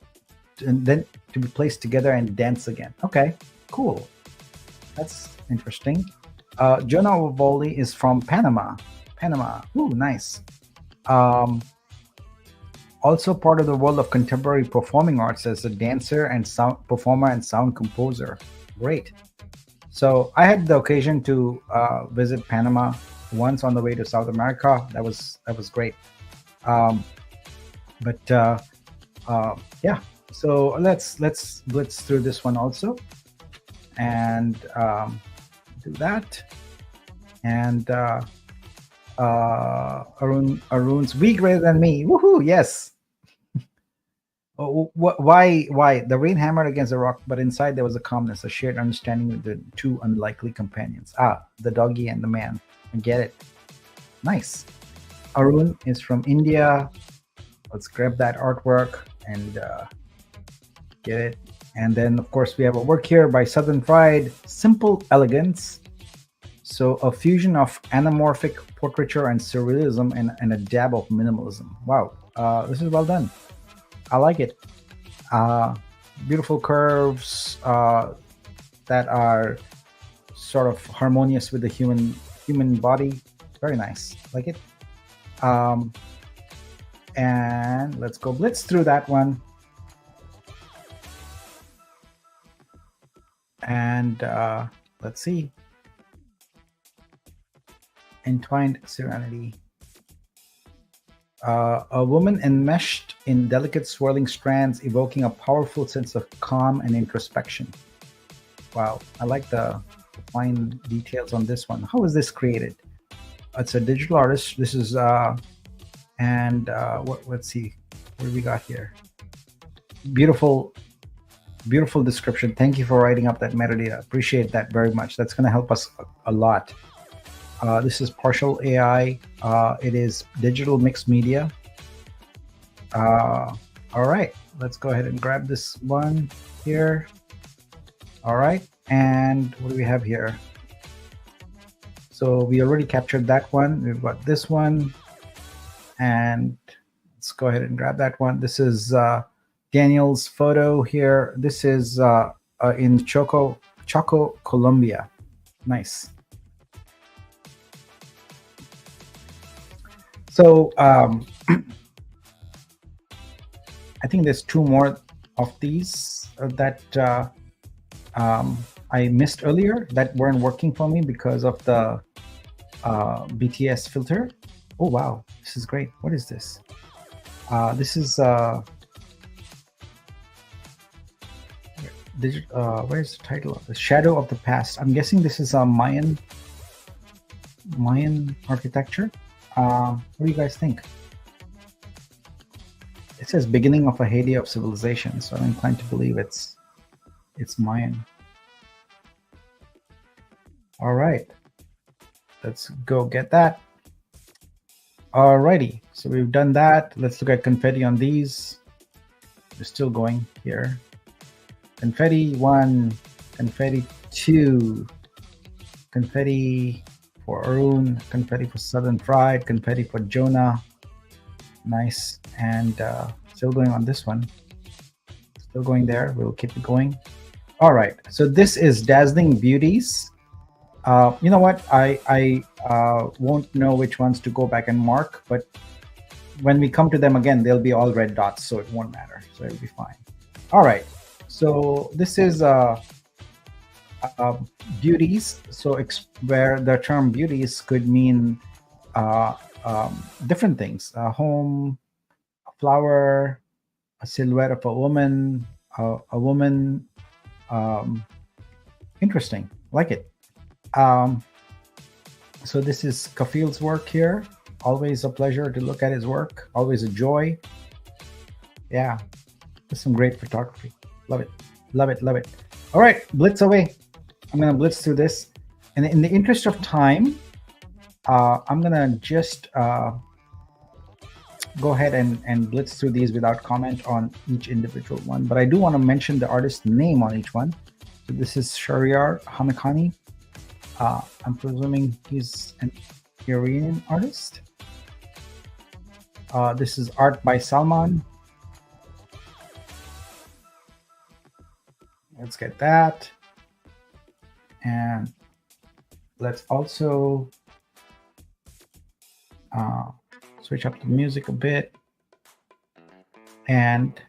and then to be placed together and dance again. Okay, cool. That's interesting. Jonah Ovaldi is from Panama. Panama. Ooh, nice. Um, Also part of the world of contemporary performing arts as a dancer and sound performer and sound composer. Great. So I had the occasion to visit Panama once on the way to South America. That was great. Um, but yeah, so let's blitz through this one also, and do that. And Arun's we greater than me. Woohoo! Yes. Oh, why the rain hammered against the rock, but inside there was a calmness, a shared understanding with the two unlikely companions. Ah, the doggy and the man. I get it. Nice. Arun is from India. Let's grab that artwork and get it. And then, of course, we have a work here by Southern Pride, Simple Elegance. So, a fusion of anamorphic portraiture and surrealism and a dab of minimalism. Wow, this is well done. I like it. Uh, Beautiful curves that are sort of harmonious with the human body. Very nice. Like it. Um, and let's go blitz through that one. And let's see. Entwined serenity. A woman enmeshed in delicate swirling strands, evoking a powerful sense of calm and introspection. Wow, I like the fine details on this one. How is this created? It's a digital artist. This is and let's see, what do we got here? Beautiful description. Thank you for writing up that metadata. Appreciate that very much. That's going to help us a lot. This is partial AI. It is digital mixed media. All right, let's go ahead and grab this one here. All right, and what do we have here? So we already captured that one. We've got this one, and let's go ahead and grab that one. This is Daniel's photo here. This is in Choco, Colombia. Nice. So I think there's two more of these that I missed earlier that weren't working for me because of the BTS filter. Oh wow, this is great. What is this? This is where's the title of the Shadow of the Past? I'm guessing this is a Mayan architecture. What do you guys think? It says beginning of a heyday of civilization, so I'm inclined to believe it's Mayan. All right, let's go get that. Alrighty, so we've done that. Let's look at confetti on these. We're still going here. Confetti 1, confetti 2, confetti for Arun, confetti for Southern Pride, confetti for Jonah. Nice. And still going on this one. Still going there. We'll keep it going. All right. So this is Dazzling Beauties. You know what? I won't know which ones to go back and mark, but when we come to them again, they'll be all red dots, so it won't matter. So it'll be fine. All right. So this is beauties. So where the term beauties could mean different things: a home, a flower, a silhouette of a woman, a woman. Interesting, like it. So this is Kafil's work here. Always a pleasure to look at his work. Always a joy. Yeah, there's some great photography. Love it, love it, love it. All right, blitz away. I'm gonna blitz through this, and in the interest of time, I'm gonna just go ahead and blitz through these without comment on each individual one. But I do want to mention the artist's name on each one. So this is Shahryar Hamekani. I'm presuming he's an Iranian artist. This is art by Salman. Let's get that. And Let's also switch up the music a bit. And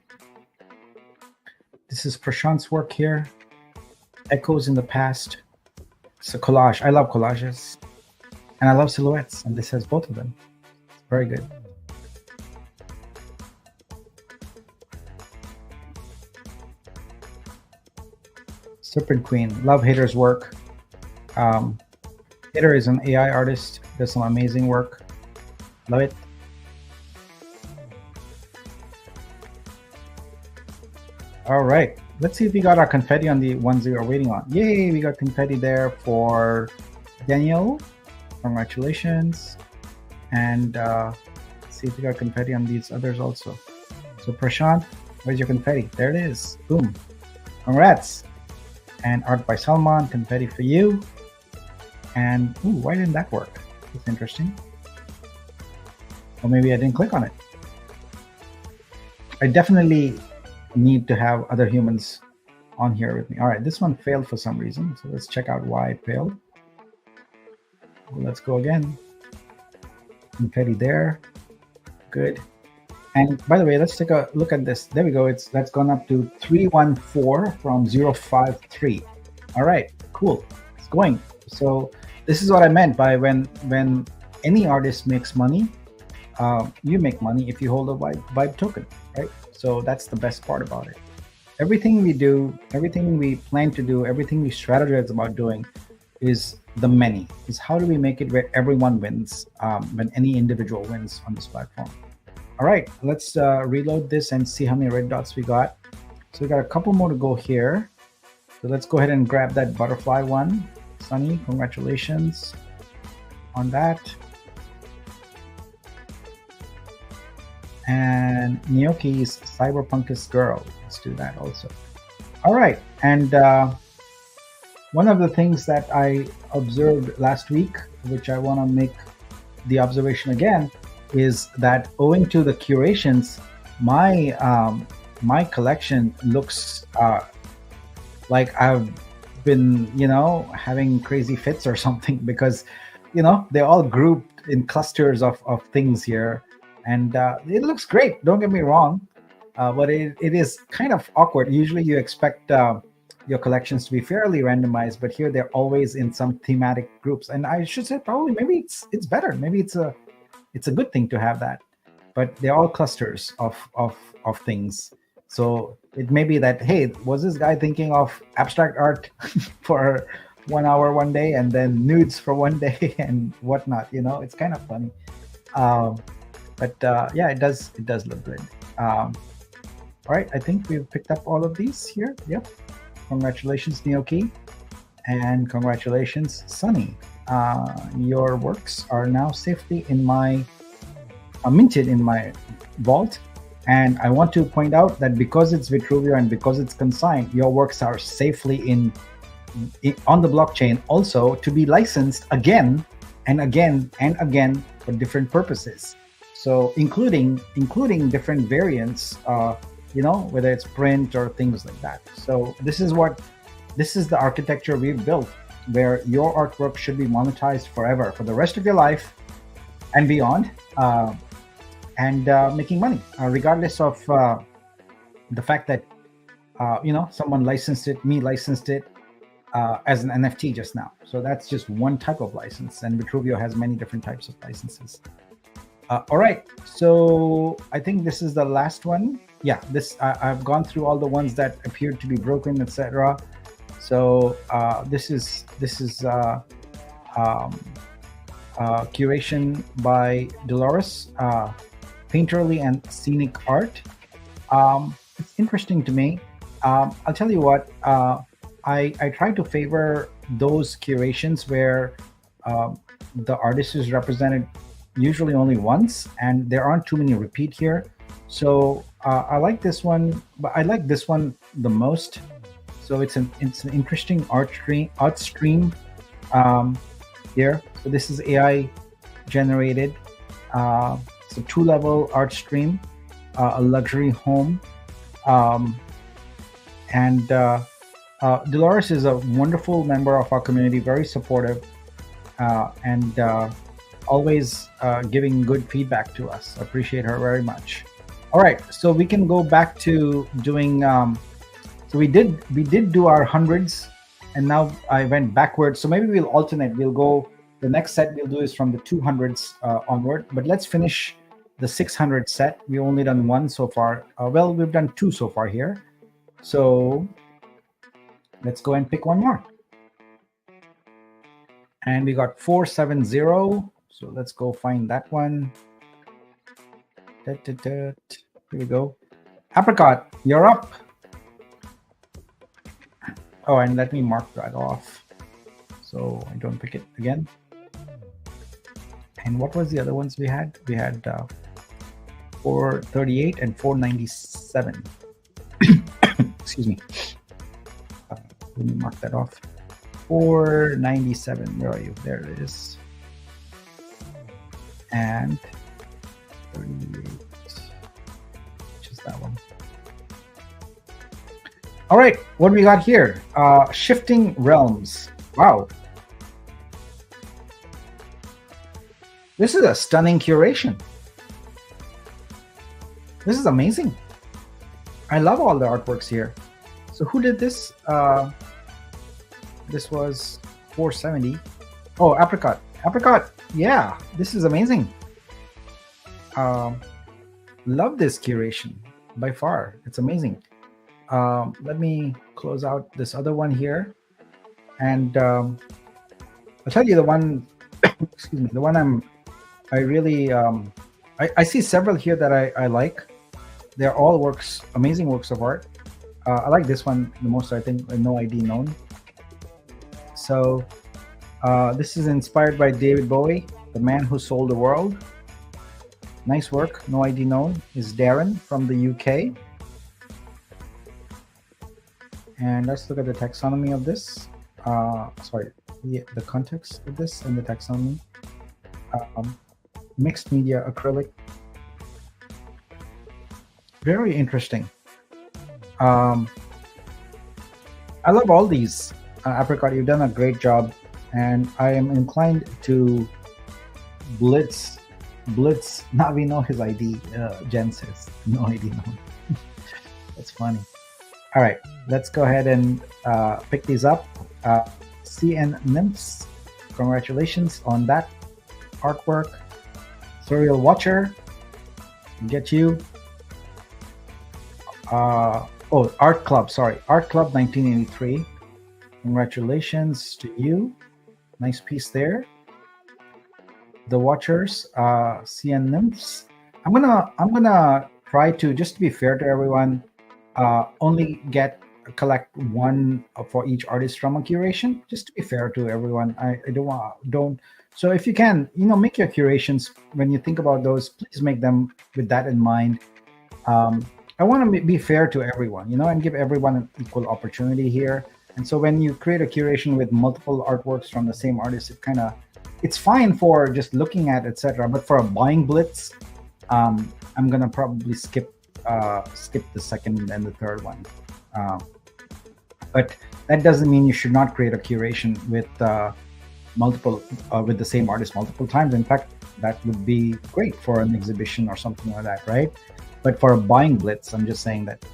this is Prashant's work here. Echoes in the past. It's a collage. I love collages. And I love silhouettes. And this has both of them. It's very good. Serpent Queen. Love Hater's work. Hater is an AI artist. Does some amazing work. Love it. All right. Let's see if we got our confetti on the ones we are waiting on. Yay, we got confetti there for Daniel. Congratulations. And let's see if we got confetti on these others also. So Prashant, where's your confetti? There it is. Boom. Congrats. And art by Salman, confetti for you. And ooh, why didn't that work? That's interesting. Or maybe I didn't click on it. I definitely need to have other humans on here with me. All right, this one failed for some reason. So let's check out why it failed. Well, let's go again. Confetti there. Good. And by the way, let's take a look at this. There we go. That's gone up to 314 from 053. All right, cool. It's going. So this is what I meant by when any artist makes money, you make money if you hold a vibe token, right? So that's the best part about it. Everything we do, everything we plan to do, everything we strategize about doing is the many. Is how do we make it where everyone wins, when any individual wins on this platform. All right, let's reload this and see how many red dots we got. So we got a couple more to go here. So let's go ahead and grab that butterfly one. Sunny, congratulations on that. And Nyoki's Cyberpunkist Girl. Let's do that also. All right, and one of the things that I observed last week, which I want to make the observation again, is that owing to the curations, my my collection looks like I've been, having crazy fits or something, because, they're all grouped in clusters of things here. And it looks great, don't get me wrong, but it is kind of awkward. Usually you expect your collections to be fairly randomized, but here they're always in some thematic groups. And I should say probably maybe it's better. Maybe it's a good thing to have that. But they're all clusters of things. So it may be that, hey, was this guy thinking of abstract art for 1 hour one day and then nudes for one day and whatnot? It's kind of funny. But yeah, it does look good. All right, I think we've picked up all of these here. Yep. Congratulations, Nyoki. And congratulations, Sunny. Your works are now safely in my minted in my vault. And I want to point out that because it's Vitruvio and because it's consigned, your works are safely on the blockchain also to be licensed again and again and again for different purposes. So including different variants, whether it's print or things like that. So this is the architecture we've built, where your artwork should be monetized forever, for the rest of your life and beyond, and making money, regardless of the fact that someone licensed it, me licensed it as an NFT just now. So that's just one type of license, and Vitruvio has many different types of licenses. All right, so I think this is the last one. Yeah, I've gone through all the ones that appeared to be broken, etc. So this is curation by Dolores, Painterly and Scenic Art. It's interesting to me. I'll tell you what. I try to favor those curations where the artist is represented usually only once, and there aren't too many repeat here. So I like this one, but I like this one the most. So it's an interesting art stream here. So this is AI generated. It's a 2-level art stream, a luxury home, and Dolores is a wonderful member of our community, very supportive. and always giving good feedback to us. Appreciate her very much. All right, so we can go back to doing. So we did do our hundreds, and now I went backwards. So maybe we'll alternate. We'll go. The next set we'll do is from the 200s onward. But let's finish the 600 set. We only done one so far. Well, we've done two so far here. So let's go and pick one more. And we got 470. So let's go find that one. Here we go. Apricot, you're up. Oh, and let me mark that off so I don't pick it again. And what was the other ones we had? We had 438 and 497. Excuse me. Let me mark that off. 497. Where are you? There it is. And 38. Which is that one? All right. What do we got here? Shifting Realms. Wow. This is a stunning curation. This is amazing. I love all the artworks here. So who did this? This was 470. Oh, Apricot. Apricot. Yeah, this is amazing. Love this curation by far. It's amazing. Let me close out this other one here. And I'll tell you the one, excuse me, the one I really, I see several here that I like. They're all amazing works of art. I like this one the most, I think, No ID Known. So this is inspired by David Bowie, The Man Who Sold the World. Nice work. No ID Known is Darren from the UK. And let's look at the taxonomy of this. Sorry, the context of this and the taxonomy. Mixed media acrylic. Very interesting. I love all these. Apricot, you've done a great job, and I am inclined to Blitz. Now we know his ID. Jen says no ID known. That's funny. All right, let's go ahead and pick these up. CN Nymphs, congratulations on that artwork. Serial Watcher, get you. Art Club, sorry. Art Club 1983. Congratulations to you. Nice piece there. The Watchers, CN Nymphs. I'm gonna try to, just to be fair to everyone, only collect one for each artist from a curation, just to be fair to everyone. I don't. So if you can, make your curations, when you think about those, please make them with that in mind. I want to be fair to everyone, and give everyone an equal opportunity here. And so when you create a curation with multiple artworks from the same artist, it's fine for just looking at, etc. But for a buying blitz, I'm gonna probably skip the second and the third one. But that doesn't mean you should not create a curation with with the same artist multiple times. In fact, that would be great for an exhibition or something like that, right? But for a buying blitz, I'm just saying that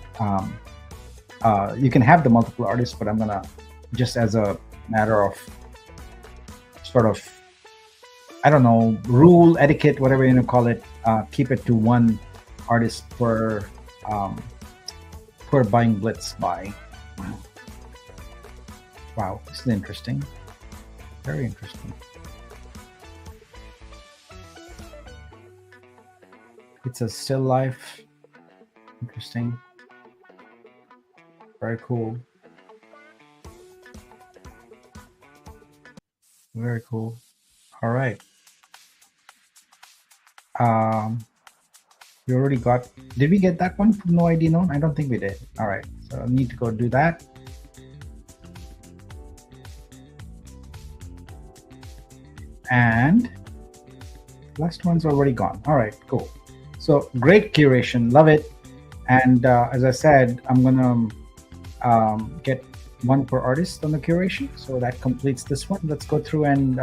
you can have the multiple artists, but I'm gonna, just as a matter of sort of, I don't know, rule, etiquette, whatever you want to call it, keep it to one artist per buying blitz buy. Wow, this is interesting. Very interesting. It's a still life. Interesting. Very cool. Very cool. All right. We already got. Did we get that one from No ID Known? I don't think we did. All right. So I need to go do that. And last one's already gone. All right, cool. So great curation, love it. And as I said, I'm gonna get one per artist on the curation, so that completes this one. Let's go through and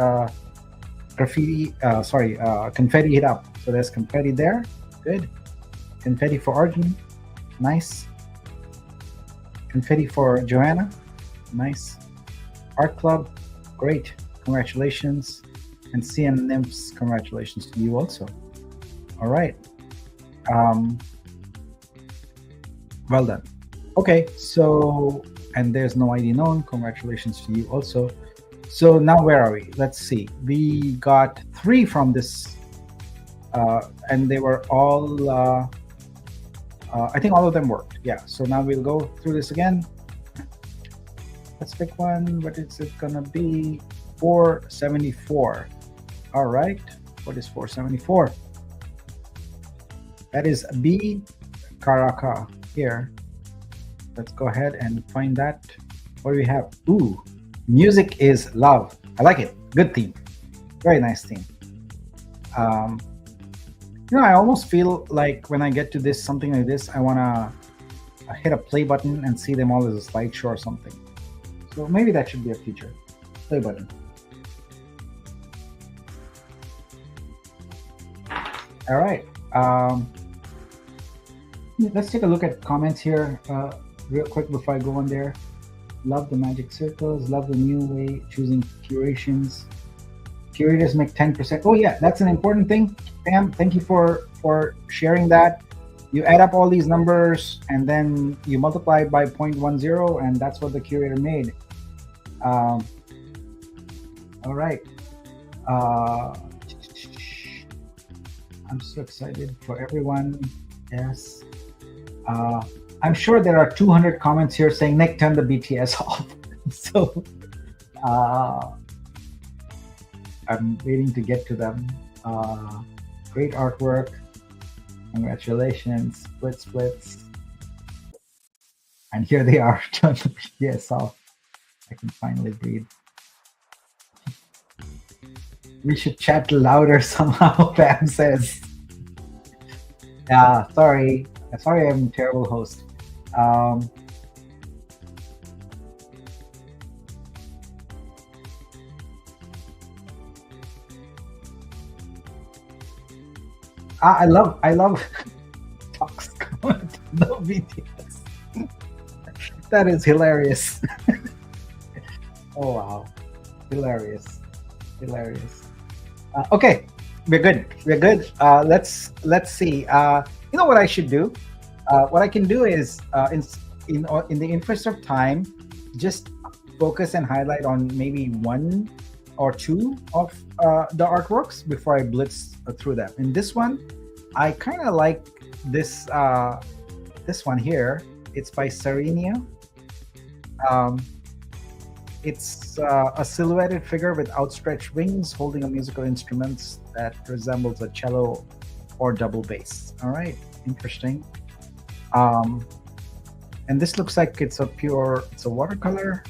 confetti hit up. So there's confetti there. Good. Confetti for Arjun. Nice. Confetti for Joanna. Nice. Art Club. Great. Congratulations. And CN Nymphs, congratulations to you also. All right. Well done. Okay, so, and there's no ID known. Congratulations to you also. So now where are we? Let's see. We got 3 from this, and they were all, I think all of them worked. Yeah, so now we'll go through this again. Let's pick one. What is it gonna be? 474. All right, what is 474? That is B Karaka here. Let's go ahead and find that. What do we have? Ooh, music is love. I like it. Good theme. Very nice theme. I almost feel like when I get to this, something like this, I want to hit a play button and see them all as a slideshow or something. So maybe that should be a feature. Play button. All right. Let's take a look at comments here real quick before I go on there. Love the magic circles. Love the new way choosing curations. Curators make 10%. Oh yeah, that's an important thing. Pam, thank you for sharing that. You add up all these numbers and then you multiply by 0.10, and that's what the curator made. All right. I'm so excited for everyone. Yes. I'm sure there are 200 comments here saying, Nick, turn the BTS off. So I'm waiting to get to them. Great artwork. Congratulations. Blitz. And here they are. Turn the BTS off. I can finally breathe. We should chat louder somehow, Pam says. Yeah, sorry. Sorry, I'm a terrible host. I love Talks comment. No BTS. That is hilarious. Oh wow, hilarious. Okay, we're good. Let's see. You know what I should do? What I can do is, in the interest of time, just focus and highlight on maybe 1 or 2 of the artworks before I blitz through them. In this one, I kind of like this one here. It's by Serenia. It's a silhouetted figure with outstretched wings holding a musical instrument that resembles a cello or double bass. All right, interesting. And this looks like it's a watercolor.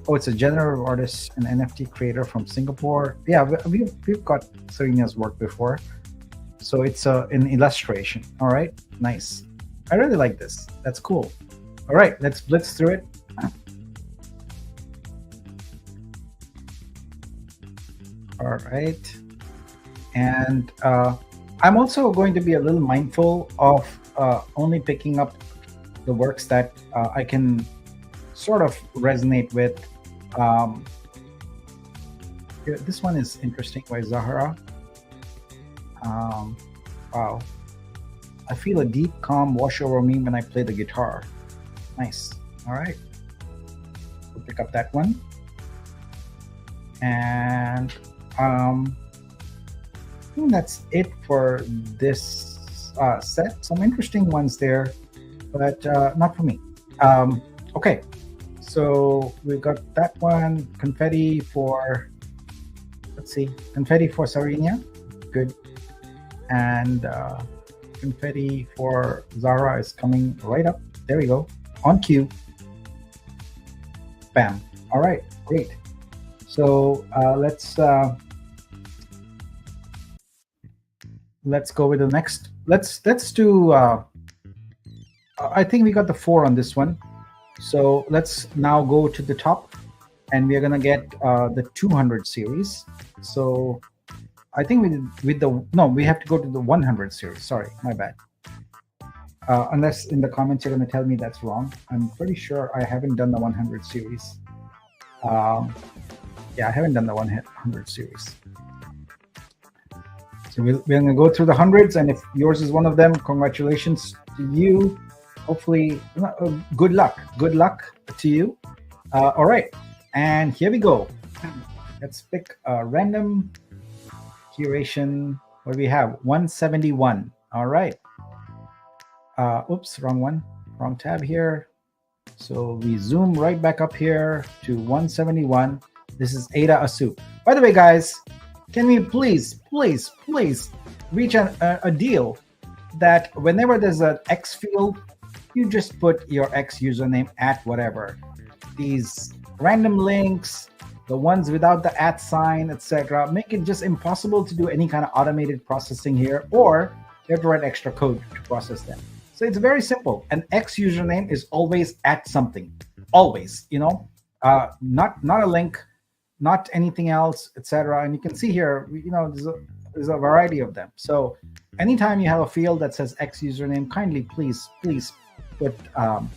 Oh, it's a generative artist and NFT creator from Singapore. Yeah, we've got Serenia's work before. So it's an illustration. All right, nice. I really like this. That's cool. All right, let's blitz through it. All right. And I'm also going to be a little mindful of only picking up the works that I can sort of resonate with. This one is interesting by Zahara. Wow. I feel a deep calm wash over me when I play the guitar. Nice. All right. We'll pick up that one. And I think that's it for this set. Some interesting ones there, but not for me. Okay, so we've got that one. Confetti for, let's see, confetti for Serenia. Good. And confetti for Zara is coming right up. There we go. On cue. Bam. All right, great. So let's go with the next. Let's do. I think we got the 4 on this one. So let's now go to the top, and we are gonna get the 200 series. So I think with the no, we have to go to the 100 series. Sorry, my bad. Unless in the comments you're going to tell me that's wrong. I'm pretty sure I haven't done the 100 series. Um, yeah, I haven't done the 100 series. So we're going to go through the hundreds, and if yours is one of them, congratulations to you. Hopefully, good luck. Good luck to you. All right, and here we go. Let's pick a random curation. What do we have? 171. All right. Oops, wrong one. Wrong tab here. So we zoom right back up here to 171. This is Ada Asu. By the way, guys, can we please reach a deal that whenever there's an X field, you just put your X username at whatever. These random links, the ones without the @ sign, etc., make it just impossible to do any kind of automated processing here, or you have to write extra code to process them. So it's very simple. An X username is always at something, always. Not a link, not anything else, etc. And you can see here, there's a variety of them. So anytime you have a field that says X username, kindly please put @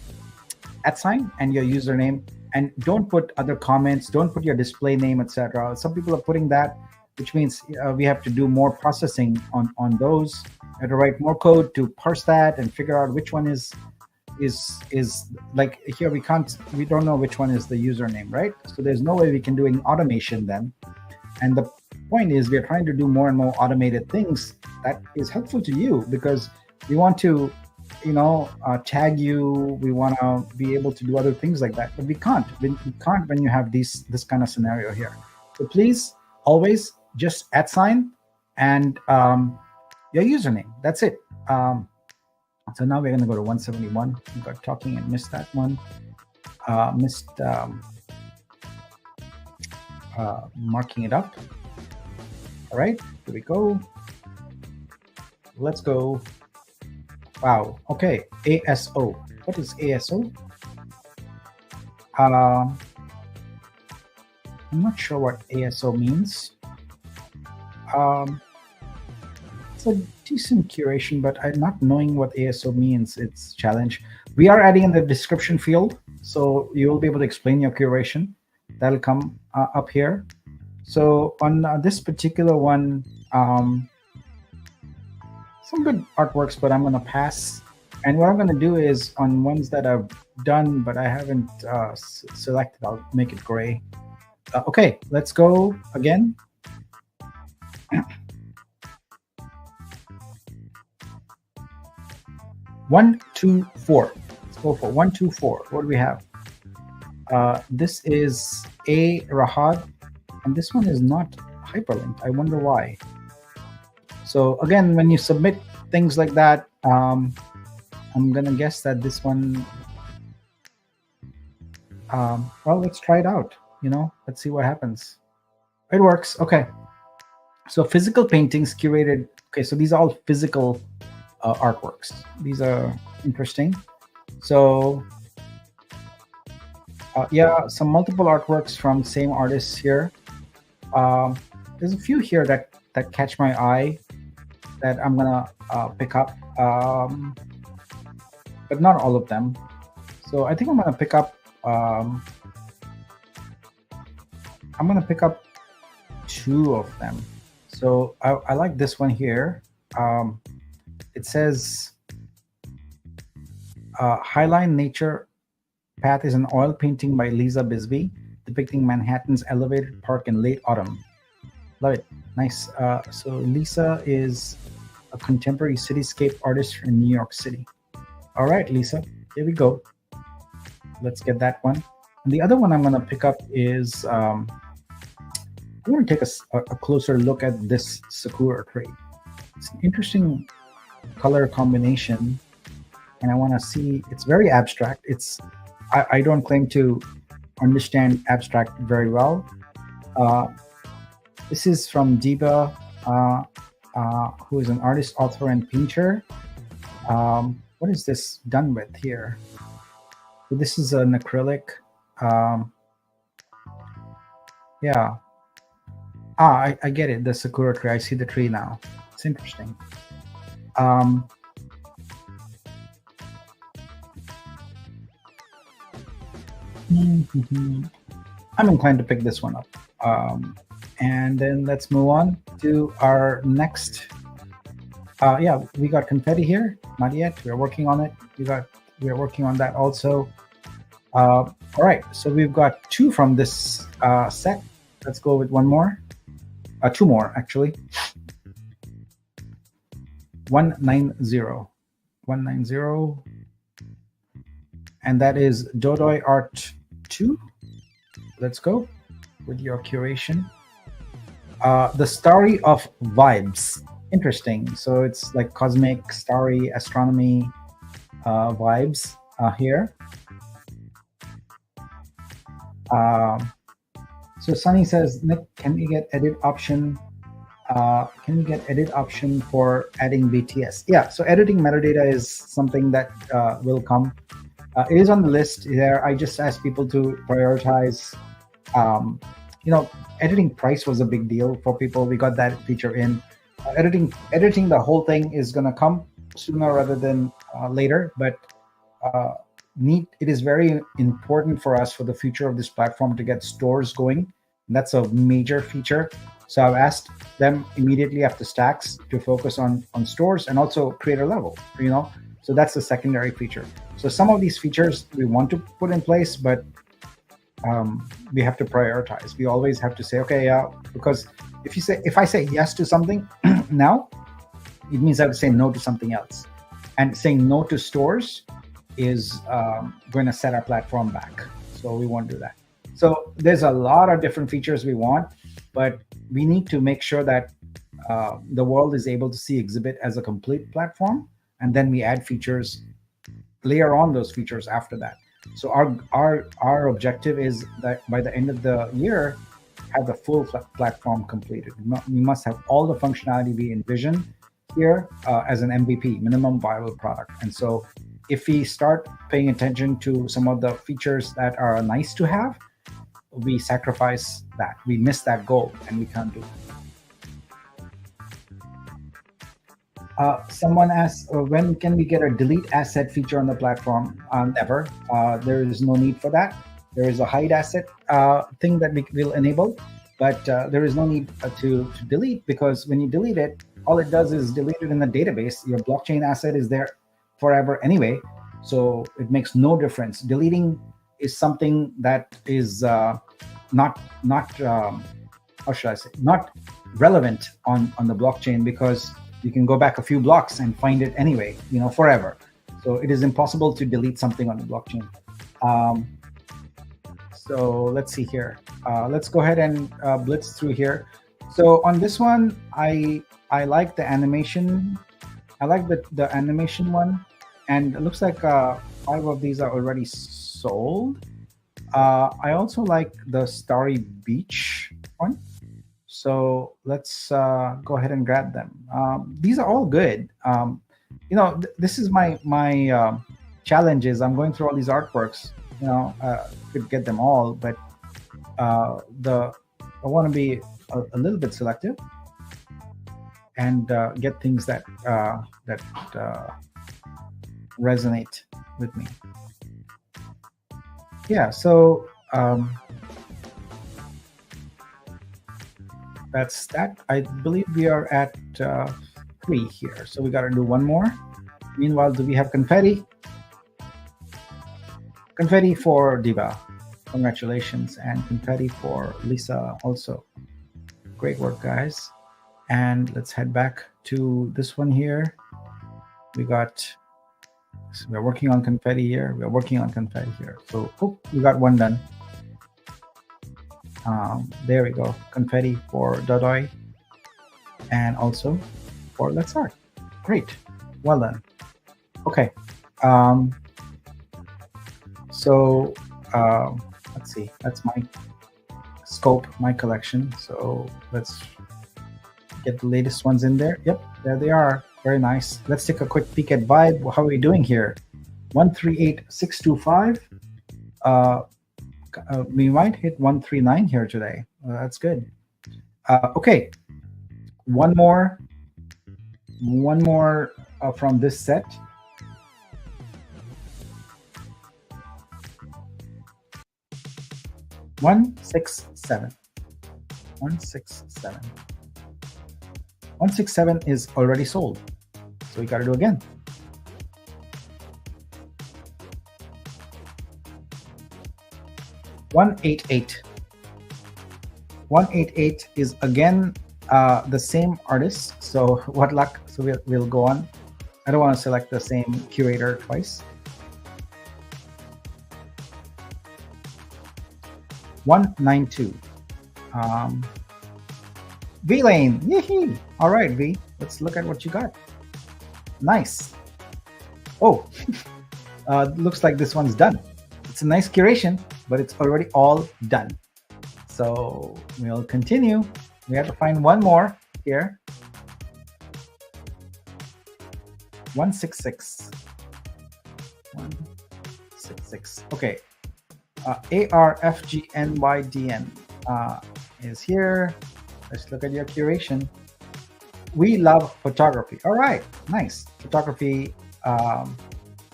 sign and your username, and don't put other comments, don't put your display name, etc. Some people are putting that, which means we have to do more processing on those. I have to write more code to parse that and figure out which one is like here. We don't know which one is the username, right? So there's no way we can do any automation then. And the point is, we're trying to do more and more automated things that is helpful to you, because we want to tag you, we want to be able to do other things like that, but we can't when you have this kind of scenario here. So please always just @ sign and your username. That's it. So now we're going to go to 171. We got talking and missed that one. Missed marking it up. All right, here we go. Let's go. Wow. Okay. ASO. What is ASO? I'm not sure what ASO means. It's a decent curation, but I'm not knowing what ASO means. It's a challenge. We are adding in the description field, so you will be able to explain your curation. That'll come up here. So on this particular one, some good artworks, but I'm going to pass. And what I'm going to do is on ones that I've done, but I haven't selected, I'll make it gray. Okay, let's go again. 1, 2, 4. Let's go for 1, 2, 4. What do we have? This is A Rahad, and this one is not hyperlinked. I wonder why. So again, when you submit things like that, I'm gonna guess that this one. Well, let's try it out. Let's see what happens. It works. Okay. So physical paintings curated. Okay, so these are all physical artworks. These are interesting. So yeah, some multiple artworks from same artists here. There's a few here that catch my eye that I'm gonna pick up, but not all of them. So I think I'm gonna pick up. I'm gonna pick up 2 of them. So I like this one here. It says Highline Nature Path is an oil painting by Lisa Bisbee depicting Manhattan's elevated park in late autumn. Love it. Nice. So Lisa is a contemporary cityscape artist in New York City. All right, Lisa, here we go. Let's get that one. And the other one I'm going to pick up is I'm going to take a closer look at this Sakura tree. It's an interesting color combination, and I want to see. It's very abstract. I don't claim to understand abstract very well. This is from Diba, who is an artist, author, and painter. What is this done with here? So this is an acrylic. Yeah, I get it. The Sakura tree. I see the tree now. It's interesting. Um, I'm inclined to pick this one up. And then let's move on to our next. Yeah, we got confetti here. Not yet. We're working on it. We're working on that also. All right. So we've got two from this set. Let's go with one more. Two more actually. 190. 190. And that is Dodoi Art 2. Let's go with your curation. The Starry of Vibes. Interesting. So it's like cosmic, starry, astronomy vibes here. So Sunny says, Nick, can we get edit option? Can we get edit option for adding BTS? Yeah, so editing metadata is something that will come. It is on the list there. I just asked people to prioritize. Editing price was a big deal for people. We got that feature in. Editing the whole thing is going to come sooner rather than later, but it is very important for us for the future of this platform to get stores going. And that's a major feature. So I've asked them immediately after Stacks to focus on stores and also creator level, so that's the secondary feature. So some of these features we want to put in place, but we have to prioritize. We always have to say, okay, yeah, because if I say yes to something now, it means I have to say no to something else. And saying no to stores is going to set our platform back. So we won't do that. So there's a lot of different features we want, but we need to make sure that the world is able to see Exhibit as a complete platform, and then we add features, layer on those features after that. So our objective is that by the end of the year, have the full platform completed. We must have all the functionality we envision here as an MVP, minimum viable product. And so if we start paying attention to some of the features that are nice to have, we sacrifice that. We miss that goal, and we can't do it. Someone asked, when can we get a delete asset feature on the platform? Never. There is no need for that. There is a hide asset thing that we will enable, but there is no need to delete, because when you delete it, all it does is delete it in the database. Your blockchain asset is there forever anyway, so it makes no difference. Deleting is something that is not how should I say, not relevant on the blockchain, because you can go back a few blocks and find it anyway, forever. So it is impossible to delete something on the blockchain. So let's see here. Let's go ahead and blitz through here. So on this one, I like the animation. I like the animation one, and it looks like 5 of these are already sold. I also like the Starry Beach one. So let's go ahead and grab them. These are all good. This is my challenge is I'm going through all these artworks. Could get them all, but I want to be a little bit selective and get things that resonate with me. Yeah. So. That's that. I believe we are at 3 here. So we got to do one more. Meanwhile, do we have confetti? Confetti for Diva. Congratulations. And confetti for Lisa also. Great work, guys. And let's head back to this one here. We're working on confetti here. We're working on confetti here. So we got one done. There we go. Confetti for Dodoi and also for Let's Art. Great. Well done. Okay. So let's see. That's my scope, my collection. So let's get the latest ones in there. Yep, there they are. Very nice. Let's take a quick peek at Vibe. How are we doing here? 138625. We might hit 139 here today. That's good. Okay, one more, from this set. One, 6, 7. 167. 167 is already sold. So we got to do again. 188. 188 is again the same artist. So what luck. So we'll go on. I don't want to select the same curator twice. 192. V Lane. Yee. All right, V. Let's look at what you got. Nice. Oh, looks like this one's done. It's a nice curation, but it's already all done. So we'll continue. We have to find one more here. 166. 166. Okay. ARFGNYDN is here. Let's look at your curation. We love photography. All right, nice. Photography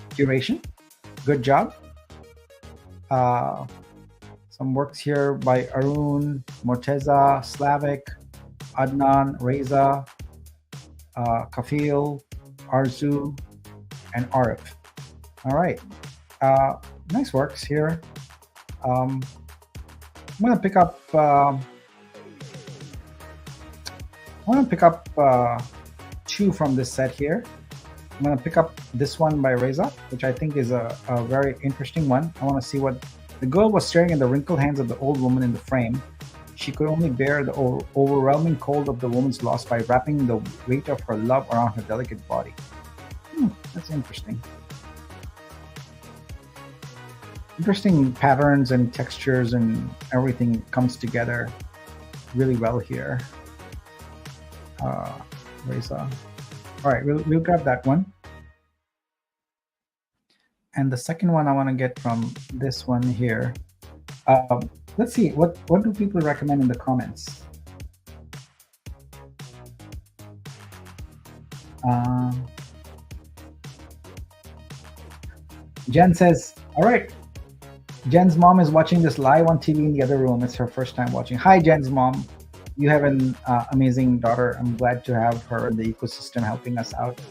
curation. Good job. Some works here by Arun, Morteza, Slavic, Adnan, Reza, Kafil, Arzu, and Arif. All right. Nice works here. I'm gonna pick up. I want to pick up 2 from this set here. I'm going to pick up this one by Reza, which I think is a very interesting one. I want to see what the girl was staring in the wrinkled hands of the old woman in the frame. She could only bear the overwhelming cold of the woman's loss by wrapping the weight of her love around her delicate body. That's interesting. Interesting patterns and textures and everything comes together really well here. Reza. All right, we'll grab that one. And the second one I want to get from this one here. Let's see, what do people recommend in the comments? Jen says, all right, Jen's mom is watching this live on TV in the other room. It's her first time watching. Hi, Jen's mom. You have an amazing daughter. I'm glad to have her in the ecosystem helping us out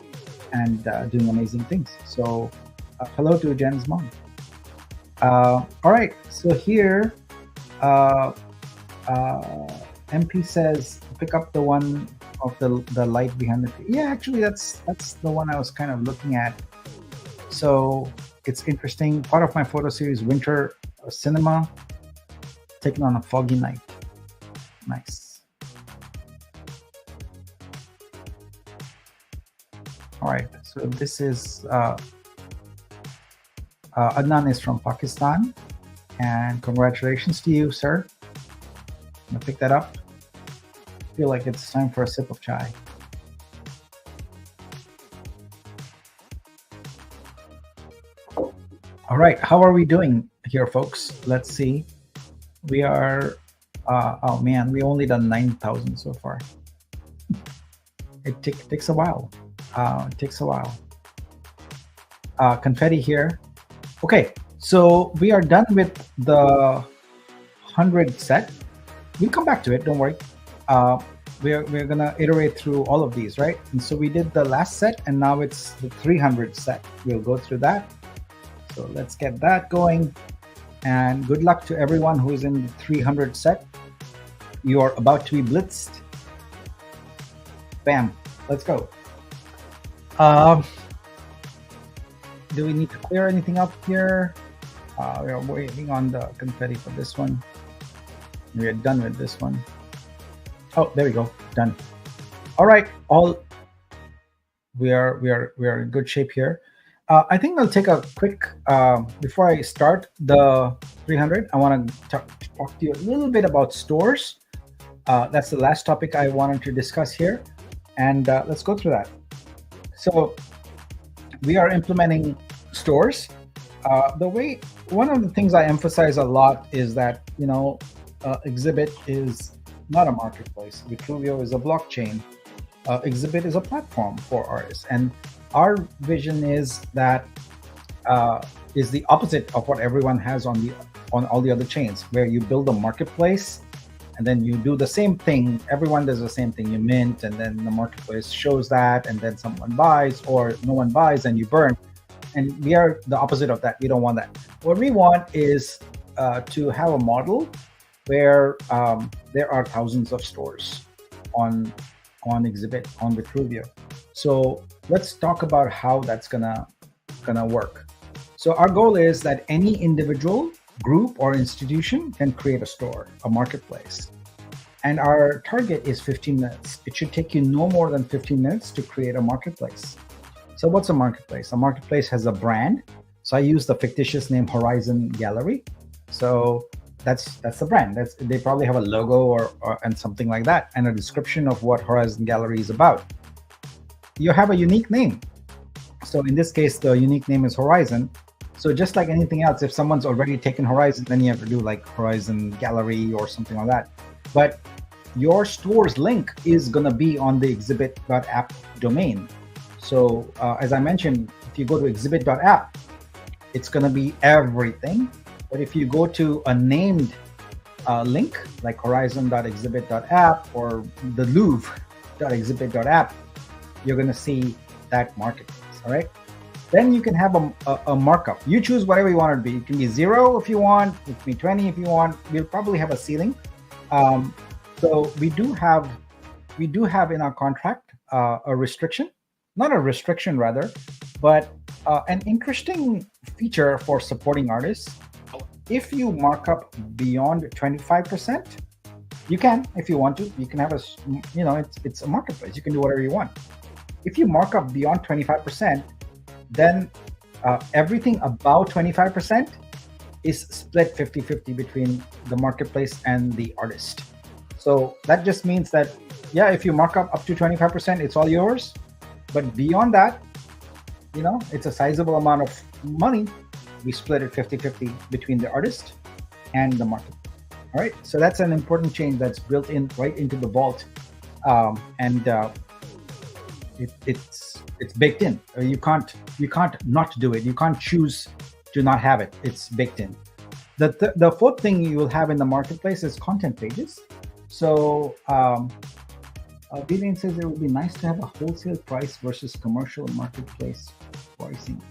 and doing amazing things. So hello to Jen's mom. All right, so here MP says pick up the one of the light behind the tree. Yeah, actually that's the one I was kind of looking at. So it's interesting. Part of my photo series Winter Cinema taken on a foggy night. Nice. All right, so this is Adnan is from Pakistan, and congratulations to you, sir. I'm gonna pick that up. I feel like it's time for a sip of chai. All right, how are we doing here, folks? Let's see. We are, oh man, we only done 9,000 so far. It takes a while. It takes a while. Confetti here. Okay, so we are done with the 100 set. We'll come back to it, don't worry. We're gonna iterate through all of these, right? And so we did the last set, and now it's the 300 set. We'll go through that. So let's get that going. And good luck to everyone who is in the 300 set. You are about to be blitzed. Bam, let's go. Do we need to clear anything up here? We are waiting on the confetti for this one. We are done with this one. Oh, there we go. Done. All right. We are in good shape here. I think I'll take a quick before I start the 300. I want to talk to you a little bit about stores. That's the last topic I wanted to discuss here, and let's go through that. So we are implementing stores. One of the things I emphasize a lot is that exhibit is not a marketplace. Vitruvio is a blockchain. Exhibit is a platform for artists, and our vision is that is the opposite of what everyone has on all the other chains, where you build a marketplace and then you do the same thing. Everyone does the same thing. You mint, and then the marketplace shows that, and then someone buys, or no one buys, and you burn. And we are the opposite of that. We don't want that. What we want is to have a model where there are thousands of stores on Exhibit, on Vitruvio. So let's talk about how that's gonna work. So our goal is that any individual, group, or institution can create a store, a marketplace. And our target is 15 minutes. It should take you no more than 15 minutes to create a marketplace. So what's a marketplace? A marketplace has a brand. So I use the fictitious name Horizon Gallery. So that's the brand. They probably have a logo or and something like that, and a description of what Horizon Gallery is about. You have a unique name. So in this case, the unique name is Horizon. So just like anything else, if someone's already taken Horizon, then you have to do like Horizon Gallery or something like that. But your store's link is going to be on the exhibit.app domain. So as I mentioned, if you go to exhibit.app, it's going to be everything. But if you go to a named link like horizon.exhibit.app or the Louvre.exhibit.app, you're going to see that marketplace. All right. Then you can have a markup. You choose whatever you want it to be. It can be 0 if you want. It can be 20 if you want. We'll probably have a ceiling. So we do have in our contract a restriction, not a restriction rather, but an interesting feature for supporting artists. If you mark up beyond 25%, you can, if you want to. You can have it's a marketplace. You can do whatever you want. If you mark up beyond 25%, then everything above 25% is split 50-50 between the marketplace and the artist. So that just means that, yeah, if you mark up to 25%, it's all yours. But beyond that, it's a sizable amount of money. We split it 50-50 between the artist and the market. All right. So that's an important change that's built in right into the vault. It's baked in. You can't not do it. You can't choose to not have it. It's baked in. The fourth thing you will have in the marketplace is content pages. So Vivian says it would be nice to have a wholesale price versus commercial marketplace pricing.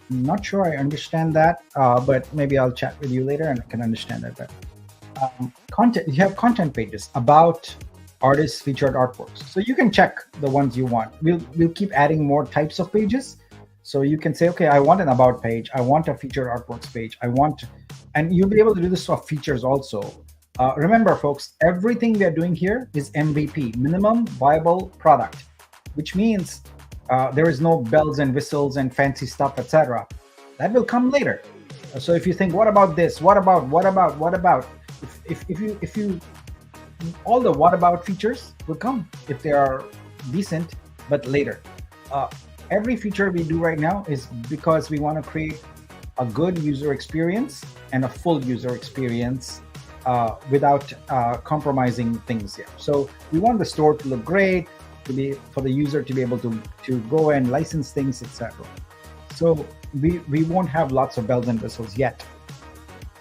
I'm not sure I understand that, but maybe I'll chat with you later and I can understand that better. Content. You have content pages about artists' featured artworks, so you can check the ones you want. We'll keep adding more types of pages, so you can say, okay, I want an about page, I want a featured artworks page, and you'll be able to do this for features also. Remember, folks, everything we are doing here is MVP, minimum viable product, which means there is no bells and whistles and fancy stuff, etc. That will come later. So if you think, what about this? What about? If you all the what about features will come if they are decent, but later. Every feature we do right now is because we want to create a good user experience and a full user experience without compromising things here. So we want the store to look great, for the user to be able to go and license things, etc. So we won't have lots of bells and whistles yet.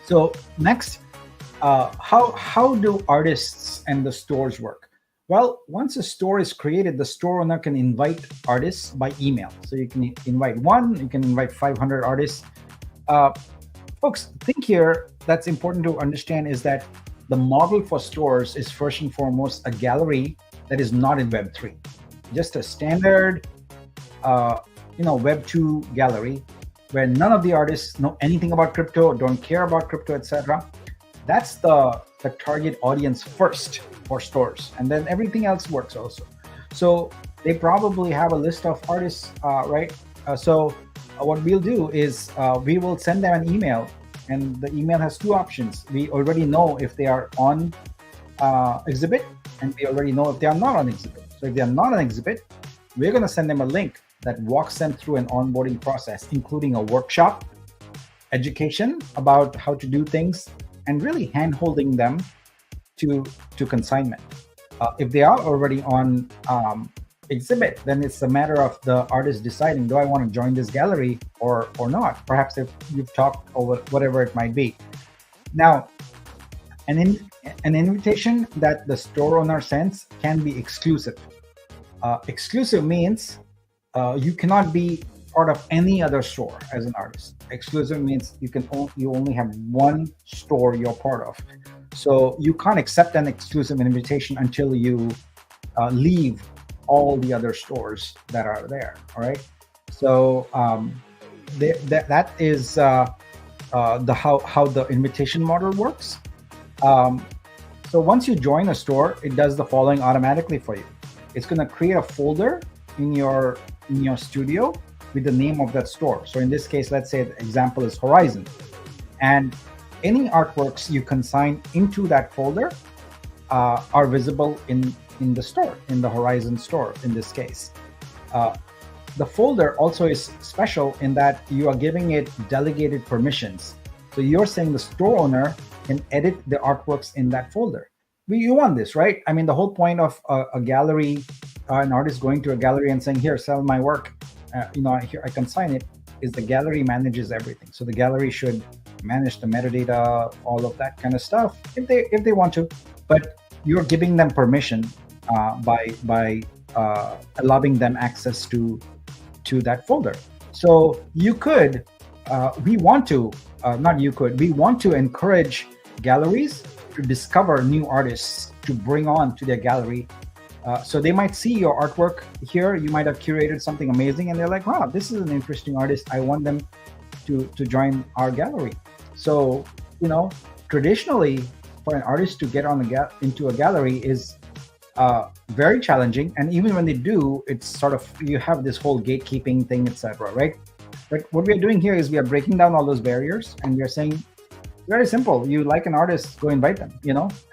So next, how do artists and the stores work? Well, once a store is created, the store owner can invite artists by email. So you can invite one, you can invite 500 artists. Folks, think here that's important to understand is that the model for stores is first and foremost a gallery that is not in Web3, just a standard, Web2 gallery where none of the artists know anything about crypto, don't care about crypto, etc. That's the target audience first for stores, and then everything else works also. So they probably have a list of artists, right? So what we'll do is we will send them an email, and the email has two options. We already know if they are on Exhibit, and we already know if they are not on Exhibit. So if they are not on Exhibit, we're going to send them a link that walks them through an onboarding process, including a workshop, education about how to do things, and really hand-holding them to consignment. If they are already on exhibit, then it's a matter of the artist deciding, do I want to join this gallery or not? Perhaps if you've talked over whatever it might be. Now, an invitation that the store owner sends can be exclusive. Exclusive means you cannot be part of any other store as an artist. Exclusive means you only have one store you're part of. So you can't accept an exclusive invitation until you leave all the other stores that are there. All right. So that is the how the invitation model works. So once you join a store, it does the following automatically for you. It's going to create a folder in your studio with the name of that store. So in this case, let's say the example is Horizon, and any artworks you consign into that folder are visible in the store, in the Horizon store in this case. The folder also is special in that you are giving it delegated permissions. So you're saying the store owner can edit the artworks in that folder. You want this, right? I mean, the whole point of a gallery, an artist going to a gallery and saying, here, sell my work, here I consign it, is the gallery manages everything. So the gallery should manage the metadata, all of that kind of stuff, if they want to. But you're giving them permission by allowing them access to that folder. So you could, we want to encourage galleries to discover new artists to bring on to their gallery. So they might see your artwork here. You might have curated something amazing, and they're like, wow, this is an interesting artist. I want them to join our gallery. So, traditionally, for an artist to get into a gallery is very challenging. And even when they do, it's sort of, you have this whole gatekeeping thing, etc., right? But what we are doing here is we are breaking down all those barriers, and we are saying, very simple. You like an artist, go invite them,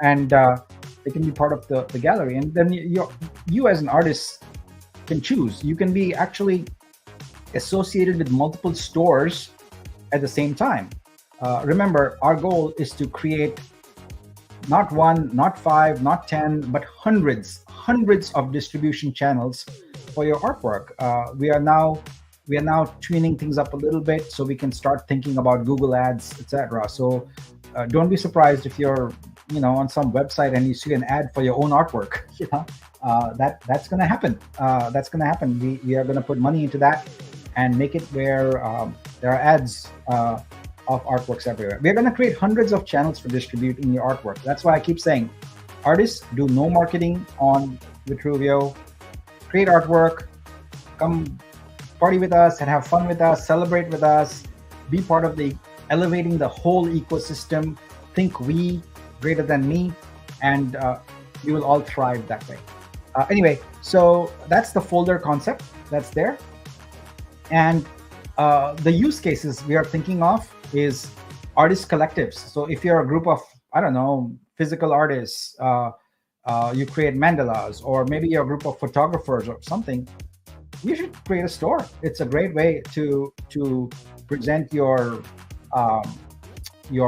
and they can be part of the gallery. And then you as an artist can choose. You can be actually associated with multiple stores at the same time. Remember, our goal is to create not one, not five, not 10, but hundreds of distribution channels for your artwork. We are now tuning things up a little bit so we can start thinking about Google Ads, etc. So don't be surprised if you're on some website and you see an ad for your own artwork. That's going to happen. That's going to happen. We are going to put money into that and make it where there are ads of artworks everywhere. We're going to create hundreds of channels for distributing your artwork. That's why I keep saying, artists, do no marketing on Vitruvio. Create artwork, come party with us and have fun with us, celebrate with us, be part of the elevating the whole ecosystem. Think we greater than me, and you will all thrive that way. Anyway, so that's the folder concept that's there. And the use cases we are thinking of is artist collectives. So if you're a group of, physical artists, you create mandalas, or maybe you're a group of photographers or something, you should create a store. It's a great way to present your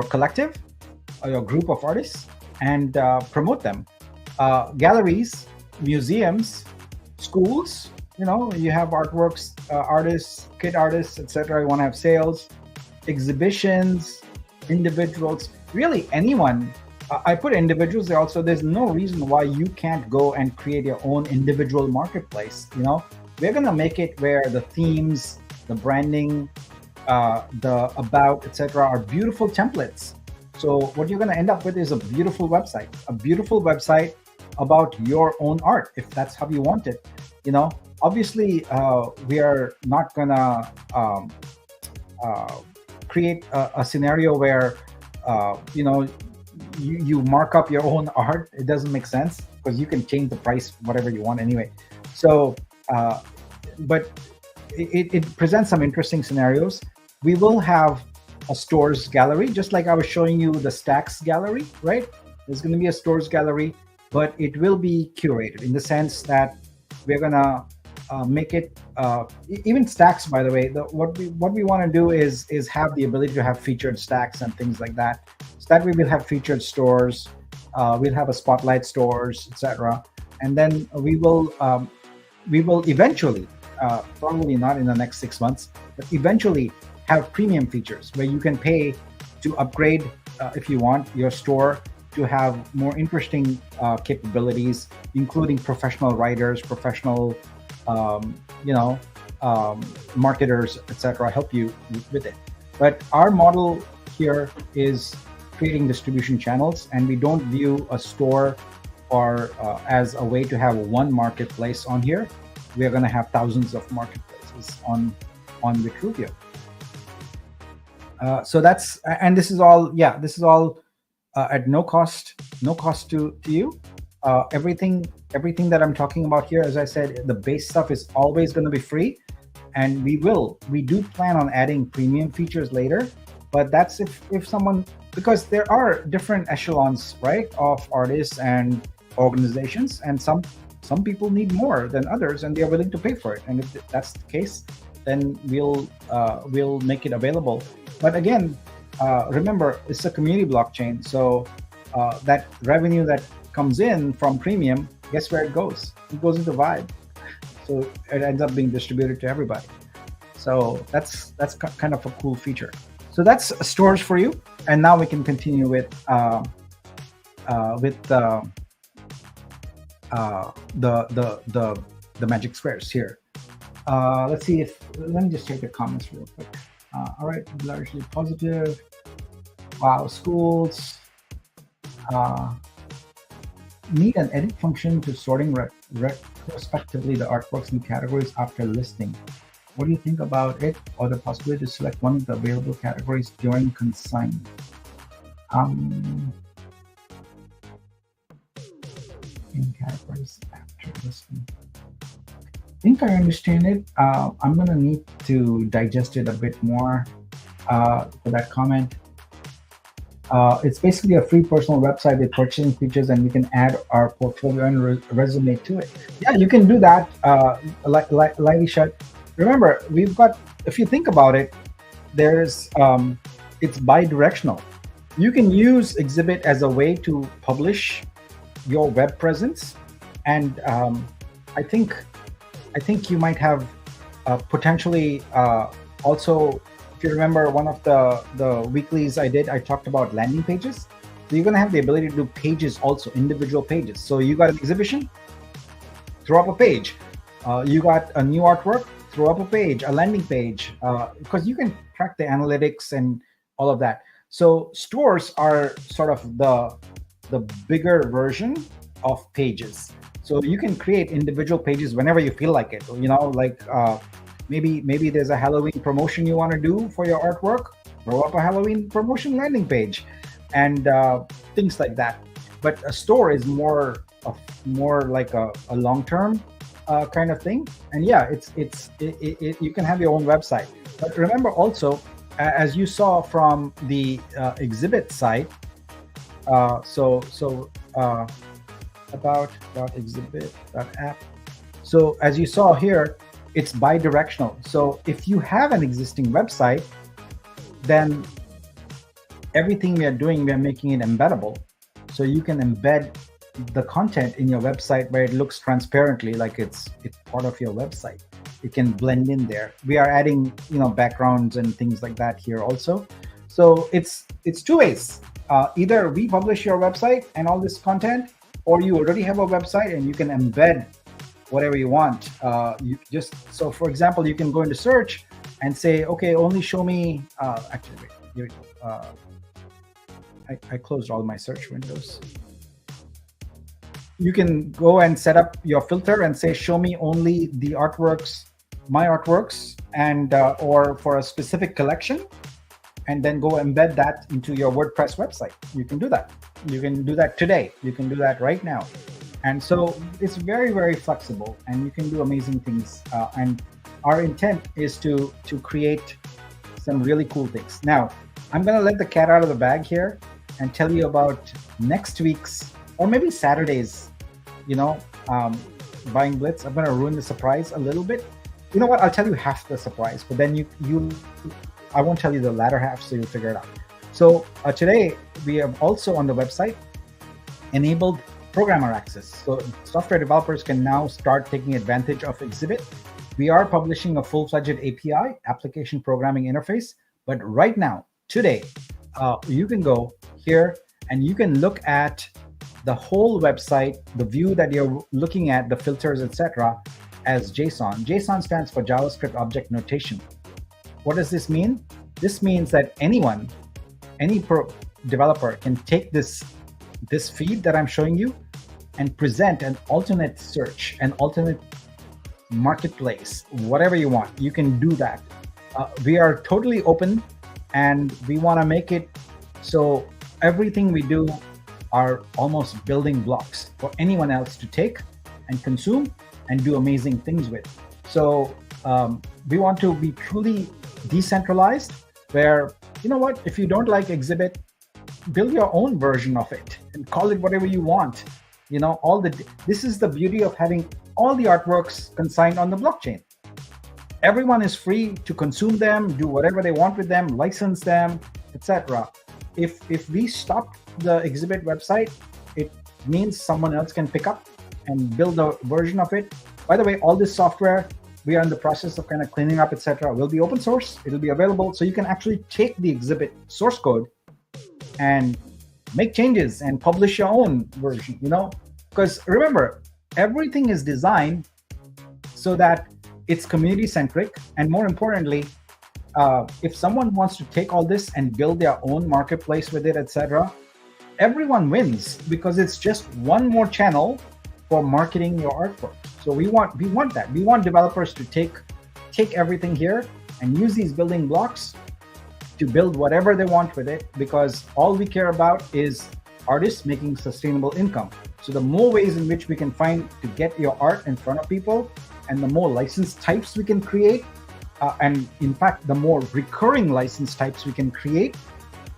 collective, your group of artists, and promote them. Galleries, museums, schools, you have artworks, artists, kid artists, etc. You want to have sales, exhibitions, individuals, really anyone. I put individuals there also. There's no reason why you can't go and create your own individual marketplace. We're going to make it where the themes, the branding, the about, etc. are beautiful templates. So what you're going to end up with is a beautiful website about your own art, if that's how you want it. Obviously, we are not going to create a scenario where, you mark up your own art. It doesn't make sense because you can change the price, whatever you want anyway. So, but it presents some interesting scenarios. We will have a stores gallery, just like I was showing you the Stacks gallery, right? There's going to be a stores gallery, but it will be curated in the sense that we're going to make it, even Stacks, by the way, what we want to do is have the ability to have featured stacks and things like that. So that we will have featured stores. We'll have a spotlight stores, etc. And then we will eventually, probably not in the next 6 months, but eventually have premium features where you can pay to upgrade if you want your store to have more interesting capabilities, including professional writers, professional, you know, marketers, etc. help you with it. But our model here is creating distribution channels, and we don't view a store or as a way to have one marketplace on here. We are going to have thousands of marketplaces on Vitruvio. So that's, and this is all, yeah, this is all at no cost to you. Everything that I'm talking about here, as I said, the base stuff is always going to be free, and we do plan on adding premium features later. But that's if someone, because there are different echelons, right, of artists and organizations, and some people need more than others, and they're willing to pay for it. And if that's the case, then we'll make it available. But again, remember, it's a community blockchain, so that revenue that comes in from premium, guess where it goes? It goes into Vibe, so it ends up being distributed to everybody. So that's kind of a cool feature. So that's stores for you, and now we can continue with the magic squares here. Let's see if, let me just check the comments real quick. All right, largely positive. Wow, schools need an edit function to sorting retrospectively the artworks in categories after listing. What do you think about it, or the possibility to select one of the available categories during consign? In categories after listing. I think I understand it. I'm going to need to digest it a bit more for that comment. It's basically a free personal website with purchasing features, and we can add our portfolio and resume to it. Yeah, you can do that. Lighty shut. Remember, we've got, if you think about it, there's it's bi-directional. You can use Exhibit as a way to publish your web presence, and I think you might have potentially also, if you remember one of the weeklies I did, I talked about landing pages. So you're going to have the ability to do pages also, individual pages. So you got an exhibition, throw up a page. You got a new artwork, throw up a page, a landing page, because you can track the analytics and all of that. So stores are sort of the bigger version of pages. So you can create individual pages whenever you feel like it. You know, like maybe there's a Halloween promotion you want to do for your artwork, throw up a Halloween promotion landing page, and things like that. But a store is more like a long-term kind of thing. And yeah, you can have your own website. But remember also, as you saw from the exhibit site, about.exhibit.app. So as you saw here, it's bi-directional. So if you have an existing website, then everything we are doing, we are making it embeddable. So you can embed the content in your website where it looks transparently like it's part of your website. It can blend in there. We are adding, backgrounds and things like that here also. So it's two ways. Either we publish your website and all this content, or you already have a website and you can embed whatever you want. So for example, you can go into search and say, okay, only show me, actually, wait, I closed all my search windows. You can go and set up your filter and say, show me only the artworks, my artworks, and or for a specific collection, and then go embed that into your WordPress website. You can do that. You can do that today. You can do that right now. And so it's very, very flexible, and you can do amazing things. And our intent is to create some really cool things. Now, I'm going to let the cat out of the bag here and tell you about next week's, or maybe Saturday's, Buying Blitz. I'm going to ruin the surprise a little bit. You know what? I'll tell you half the surprise, but then I won't tell you the latter half, so you'll figure it out. So today we are also on the website, enabled programmer access. So software developers can now start taking advantage of Exhibit. We are publishing a full-fledged API, application programming interface. But right now, today, you can go here and you can look at the whole website, the view that you're looking at, the filters, etc., as JSON. JSON stands for JavaScript Object Notation. What does this mean? This means that any developer can take this feed that I'm showing you and present an alternate search, an alternate marketplace, whatever you want. You can do that. We are totally open, and we want to make it so everything we do are almost building blocks for anyone else to take and consume and do amazing things with. So we want to be truly decentralized, where, you know what, if you don't like Exhibit, build your own version of it and call it whatever you want. You know, this is the beauty of having all the artworks consigned on the blockchain. Everyone is free to consume them, do whatever they want with them, license them, etc. If we stop the Exhibit website, it means someone else can pick up and build a version of it. By the way, all this software, we are in the process of kind of cleaning up, etc., will be open source. It'll be available, so you can actually take the Exhibit source code and make changes and publish your own version, you know? Because remember, everything is designed so that it's community-centric, and more importantly, if someone wants to take all this and build their own marketplace with it, etc., everyone wins, because it's just one more channel for marketing your artwork. So we want that. We want developers to take everything here and use these building blocks to build whatever they want with it, because all we care about is artists making sustainable income. So the more ways in which we can find to get your art in front of people, and the more license types we can create, and in fact, the more recurring license types we can create,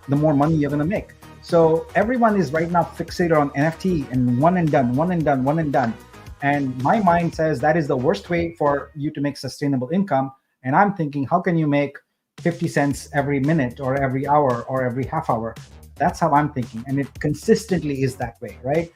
the more money you're going to make. So everyone is right now fixated on NFT and one and done, one and done, one and done. And my mind says that is the worst way for you to make sustainable income. And I'm thinking, how can you make 50 cents every minute or every hour or every half hour? That's how I'm thinking. And it consistently is that way, right?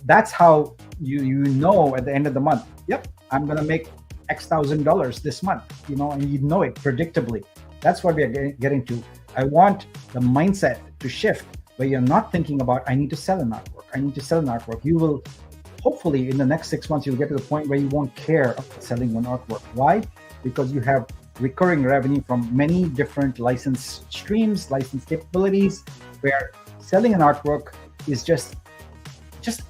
That's how you know at the end of the month, yep, I'm going to make X $1,000 this month, you know, and you know it predictably. That's what we are getting to. I want the mindset to shift, where you're not thinking about, I need to sell an artwork. I need to sell an artwork. You will, hopefully in the next 6 months, you'll get to the point where you won't care about selling one artwork. Why? Because you have recurring revenue from many different license streams, license capabilities, where selling an artwork is just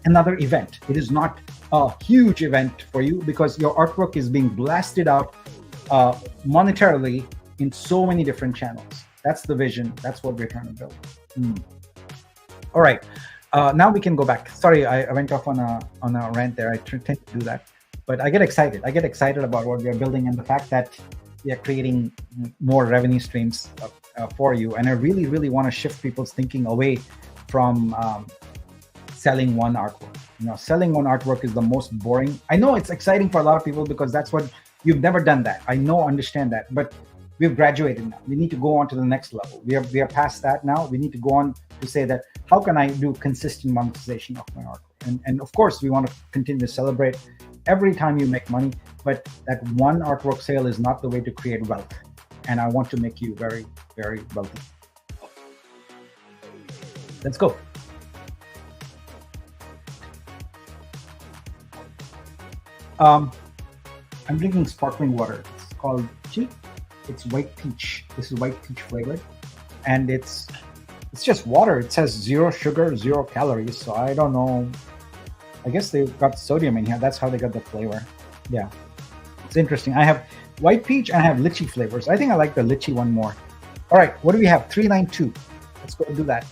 another event. It is not a huge event for you, because your artwork is being blasted out monetarily in so many different channels. That's the vision. That's what we're trying to build. All right, now we can go back. Sorry, I went off on a rant there. I tend to do that, but I get excited. I get excited about what we are building and the fact that we are creating more revenue streams for you. And I really, really want to shift people's thinking away from selling one artwork. You know, selling one artwork is the most boring. I know it's exciting for a lot of people, because that's what you've never done that. I know, understand that, but we've graduated now. We need to go on to the next level. We are past that now. We need to go on to say that, how can I do consistent monetization of my artwork? And of course, we want to continue to celebrate every time you make money, but that one artwork sale is not the way to create wealth. And I want to make you very, very wealthy. Let's go. I'm drinking sparkling water. It's called Chi. It's white peach. This is white peach flavored, and it's just water. It says 0 sugar, 0 calories. So I don't know. I guess they got sodium in here. That's how they got the flavor. Yeah, it's interesting. I have white peach and I have lychee flavors. I think I like the lychee one more. All right, what do we have? 392. Let's go do that.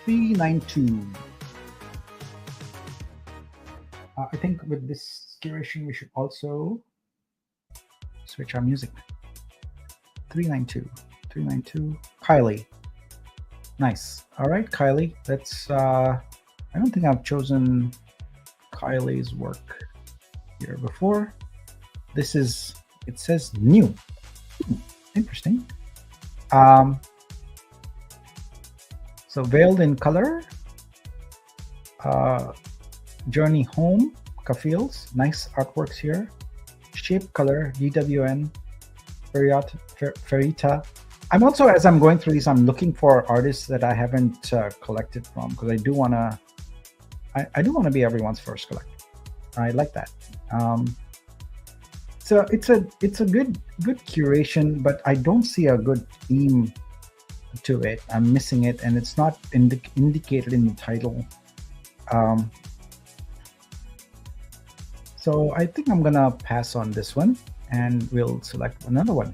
392. I think with this curation, we should also switch our music. 392. 392. Kylie. Nice. All right, Kylie. Let's. I don't think I've chosen Kylie's work here before. This is. It says new. Interesting. So veiled in color. Journey Home, Cafiels, nice artworks here. Shape Color, DWN, Ferita. I'm also, as I'm going through these, I'm looking for artists that I haven't collected from, because I do want to. I do want to be everyone's first collector. I like that. So it's a good curation, but I don't see a good theme to it. I'm missing it, and it's not indicated in the title. So I think I'm gonna pass on this one, and we'll select another one.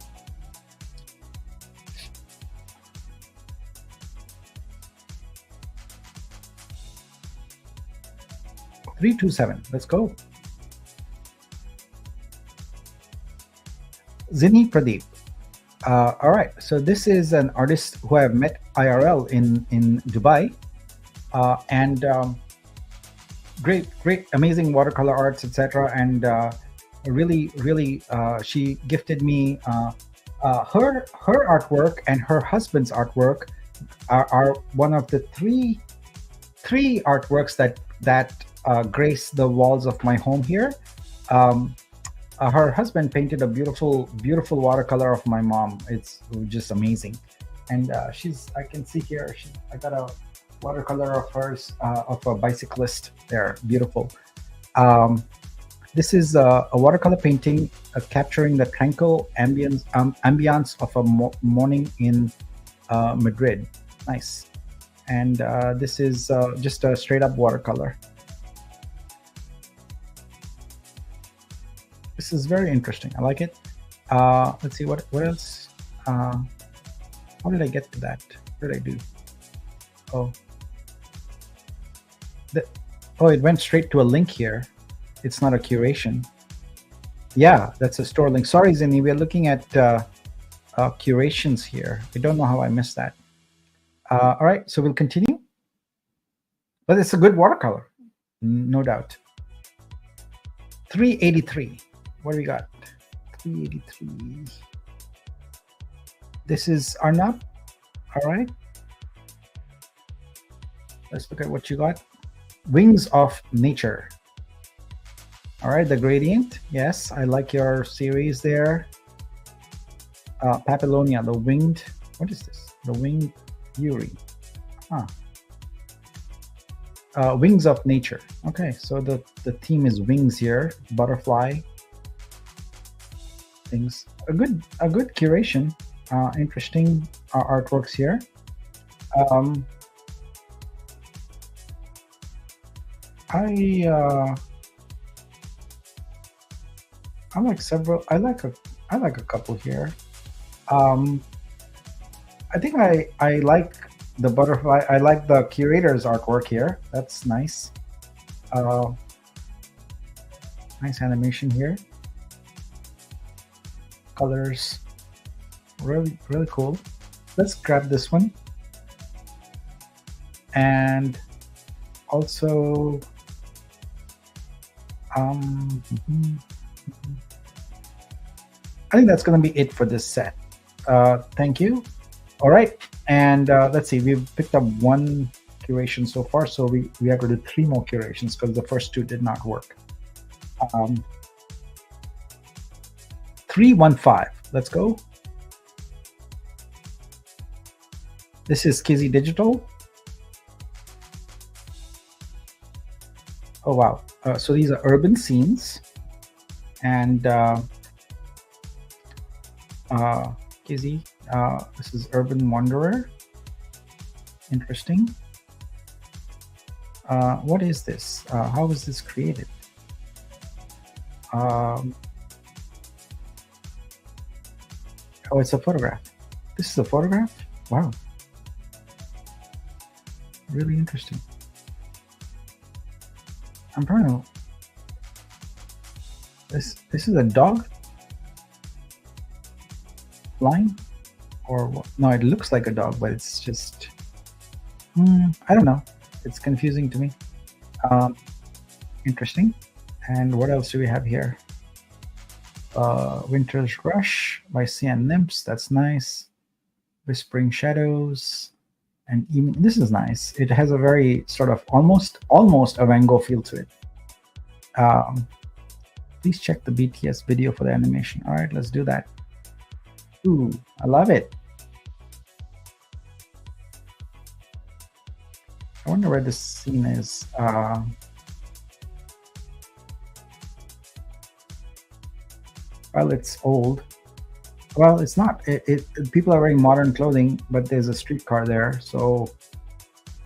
Three, 2, 7. Let's go. Zini Pradeep. All right. So this is an artist who I've met IRL in Dubai, and great, amazing watercolor arts, etc. And really, she gifted me her artwork, and her husband's artwork are one of the three artworks that grace the walls of my home here. Her husband painted a beautiful watercolor of my mom. It's just amazing. And I can see here, I got a watercolor of hers, of a bicyclist there. Beautiful. This is a watercolor painting capturing the tranquil ambience of a morning in Madrid. Nice. And this is just a straight up watercolor. This is very interesting. I like it. Let's see what else. How did I get to that? What did I do? It went straight to a link here. It's not a curation. Yeah, that's a store link. Sorry, Zini, we're looking at curations here. I don't know how I missed that. All right, so we'll continue. But it's a good watercolor, no doubt. 383. What do we got? 383. This is Arnab. All right. Let's look at what you got. Wings of Nature. All right, the gradient. Yes, I like your series there. Papilonia, the winged. What is this? The winged Yuri. Wings of Nature. Okay, so the theme is wings here. Butterfly. Things. A good curation. Interesting artworks here. I like several. I like a couple here. I think I like the butterfly. I like the curator's artwork here. That's nice. Nice animation here. Colors, really cool. Let's grab this one. And also, I think that's going to be it for this set. Thank you. All right, and let's see. We've picked up one curation so far, so we have to do 3 more curations because the first 2 did not work. 315. Let's go. This is Kizzy Digital. Oh wow! So these are urban scenes, and Kizzy. This is Urban Wanderer. Interesting. What is this? How is this created? Oh, it's a photograph. This is a photograph? Wow. Really interesting. I'm trying to... This is a dog? Flying? Or what? No, it looks like a dog, but it's just... I don't know. It's confusing to me. Interesting. And what else do we have here? Winter's Rush by Cyan Nymphs. That's nice. Whispering Shadows. And even this is nice. It has a very sort of almost a Van Gogh feel to it. Please check the BTS video for the animation. All right, let's do that. Ooh, I love it. I wonder where this scene is. Well, it's old. Well, it's not. People are wearing modern clothing, but there's a streetcar there. So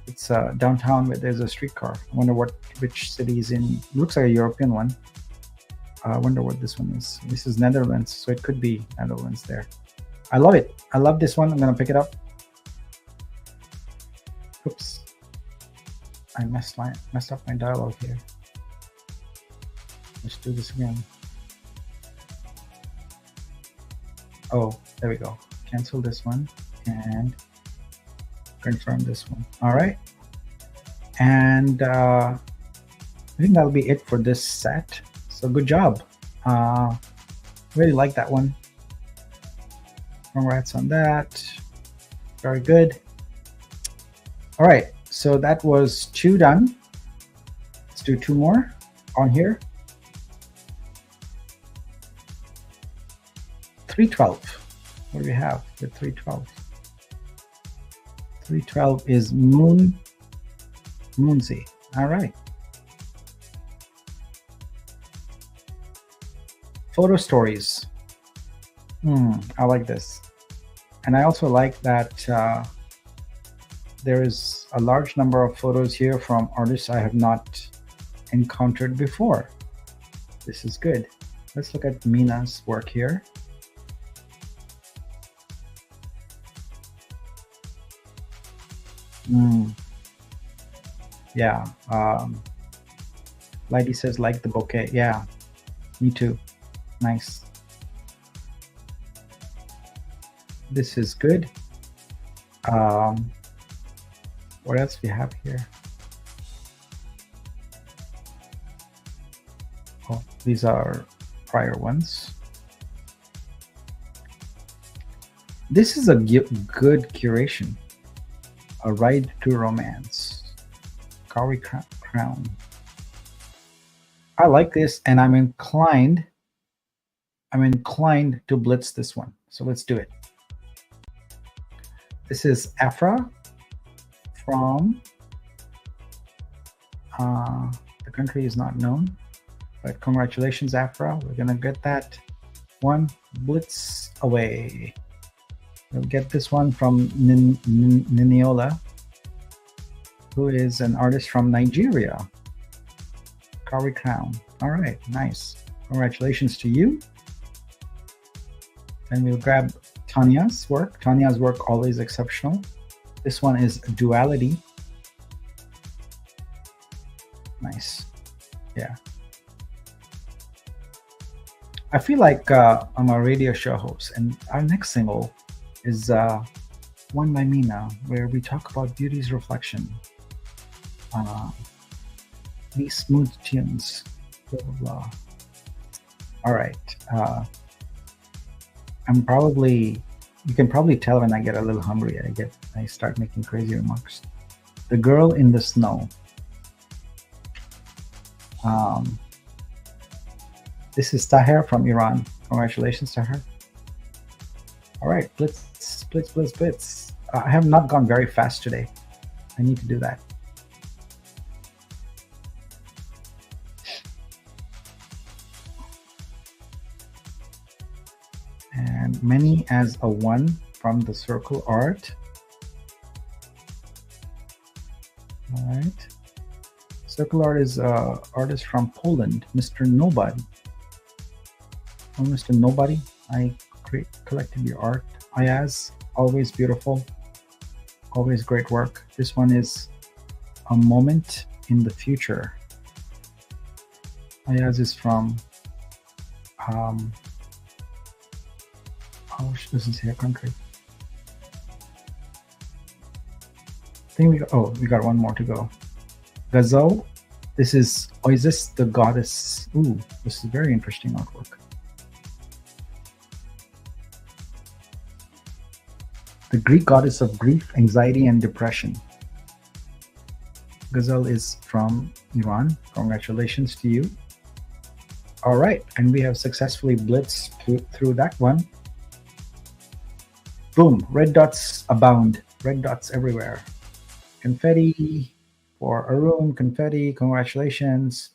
it's downtown, but there's a streetcar. I wonder which city is in. Looks like a European one. I wonder what this one is. This is Netherlands, so it could be Netherlands there. I love it. I love this one. I'm gonna pick it up. Oops. I messed up my dialogue here. Let's do this again. Oh, there we go. Cancel this one and confirm this one. All right. And I think that'll be it for this set. So good job. Really like that one. Congrats on that. Very good. All right. So that was 2 done. Let's do 2 more on here. 312. What do we have with 312? 312 is Moonsey. All right. Photo stories. I like this. And I also like that there is a large number of photos here from artists I have not encountered before. This is good. Let's look at Mina's work here. Yeah. Lighty says, like the bouquet. Yeah, me too. Nice. This is good. What else we have here? Oh, these are prior ones. This is a good curation. A Ride to Romance. Kawi Crown. I like this, and I'm inclined to blitz this one. So let's do it. This is Afra from the country is not known, but congratulations, Afra. We're gonna get that one blitz away. We'll get this one from Niniola, who is an artist from Nigeria. Kawi Crown. All right, nice. Congratulations to you. And we'll grab Tanya's work. Tanya's work, always exceptional. This one is Duality. Nice. Yeah. I feel like I'm a radio show host, and our next single is One by Mina, where we talk about beauty's reflection. These smooth tunes. Blah, blah, blah. All right. You can probably tell when I get a little hungry. I start making crazy remarks. The Girl in the Snow. This is Taher from Iran. Congratulations, Taher. All right, blitz. I have not gone very fast today. I need to do that. And Many as a One from the Circle Art. All right. Circle Art is an artist from Poland, Mr. Nobody. Oh, Mr. Nobody, I collected your art. Ayaz, always beautiful, always great work. This one is A Moment in the Future. Ayaz is from, she doesn't say a country. I think we got one more to go. Gazelle, this is Oasis the Goddess. Ooh, this is very interesting artwork. the Greek goddess of grief, anxiety, and depression. Ghazal is from Iran. Congratulations to you. All right, and we have successfully blitzed through that one. Boom, red dots abound. Red dots everywhere. Confetti for Arun, confetti, congratulations.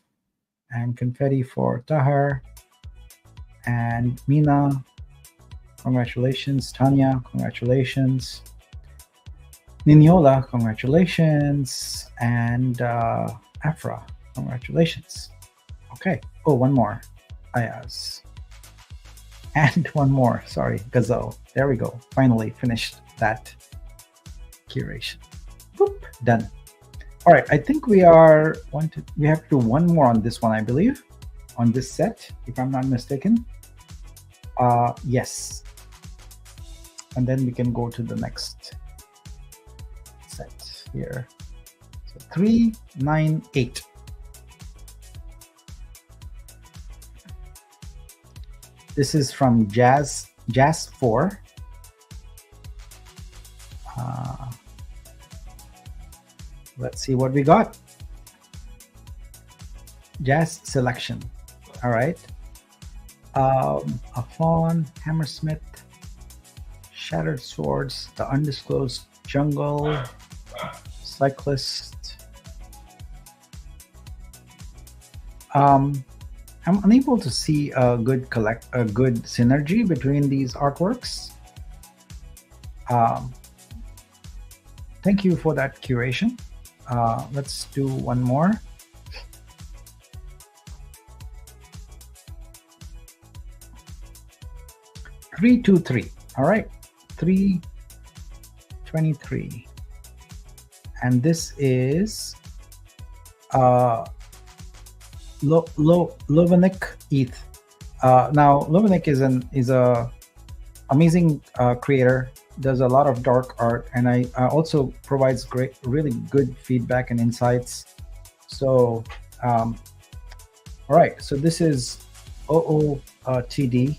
And confetti for Tahar. And Mina, congratulations. Tanya, congratulations. Niniola, congratulations. And Afra, congratulations. Okay. Oh, one more. Ayaz. And one more. Sorry, Ghazal. There we go. Finally finished that curation. Boop, done. All right. I think we have to do one more on this one, I believe, on this set, if I'm not mistaken. Yes. And then we can go to the next set here. So 3, 9, 8. This is from Jazz 4. Let's see what we got. Jazz selection. All right. A fawn, hammersmith, shattered swords, the undisclosed jungle, cyclist. I'm unable to see a good synergy between these artworks. Thank you for that curation. Let's do one more. Three, 2, 3. All right, 323, and this is Lovanik ETH. Now Lovanik is a amazing creator. Does a lot of dark art, and I also provides really good feedback and insights. So all right, so this is OOTD.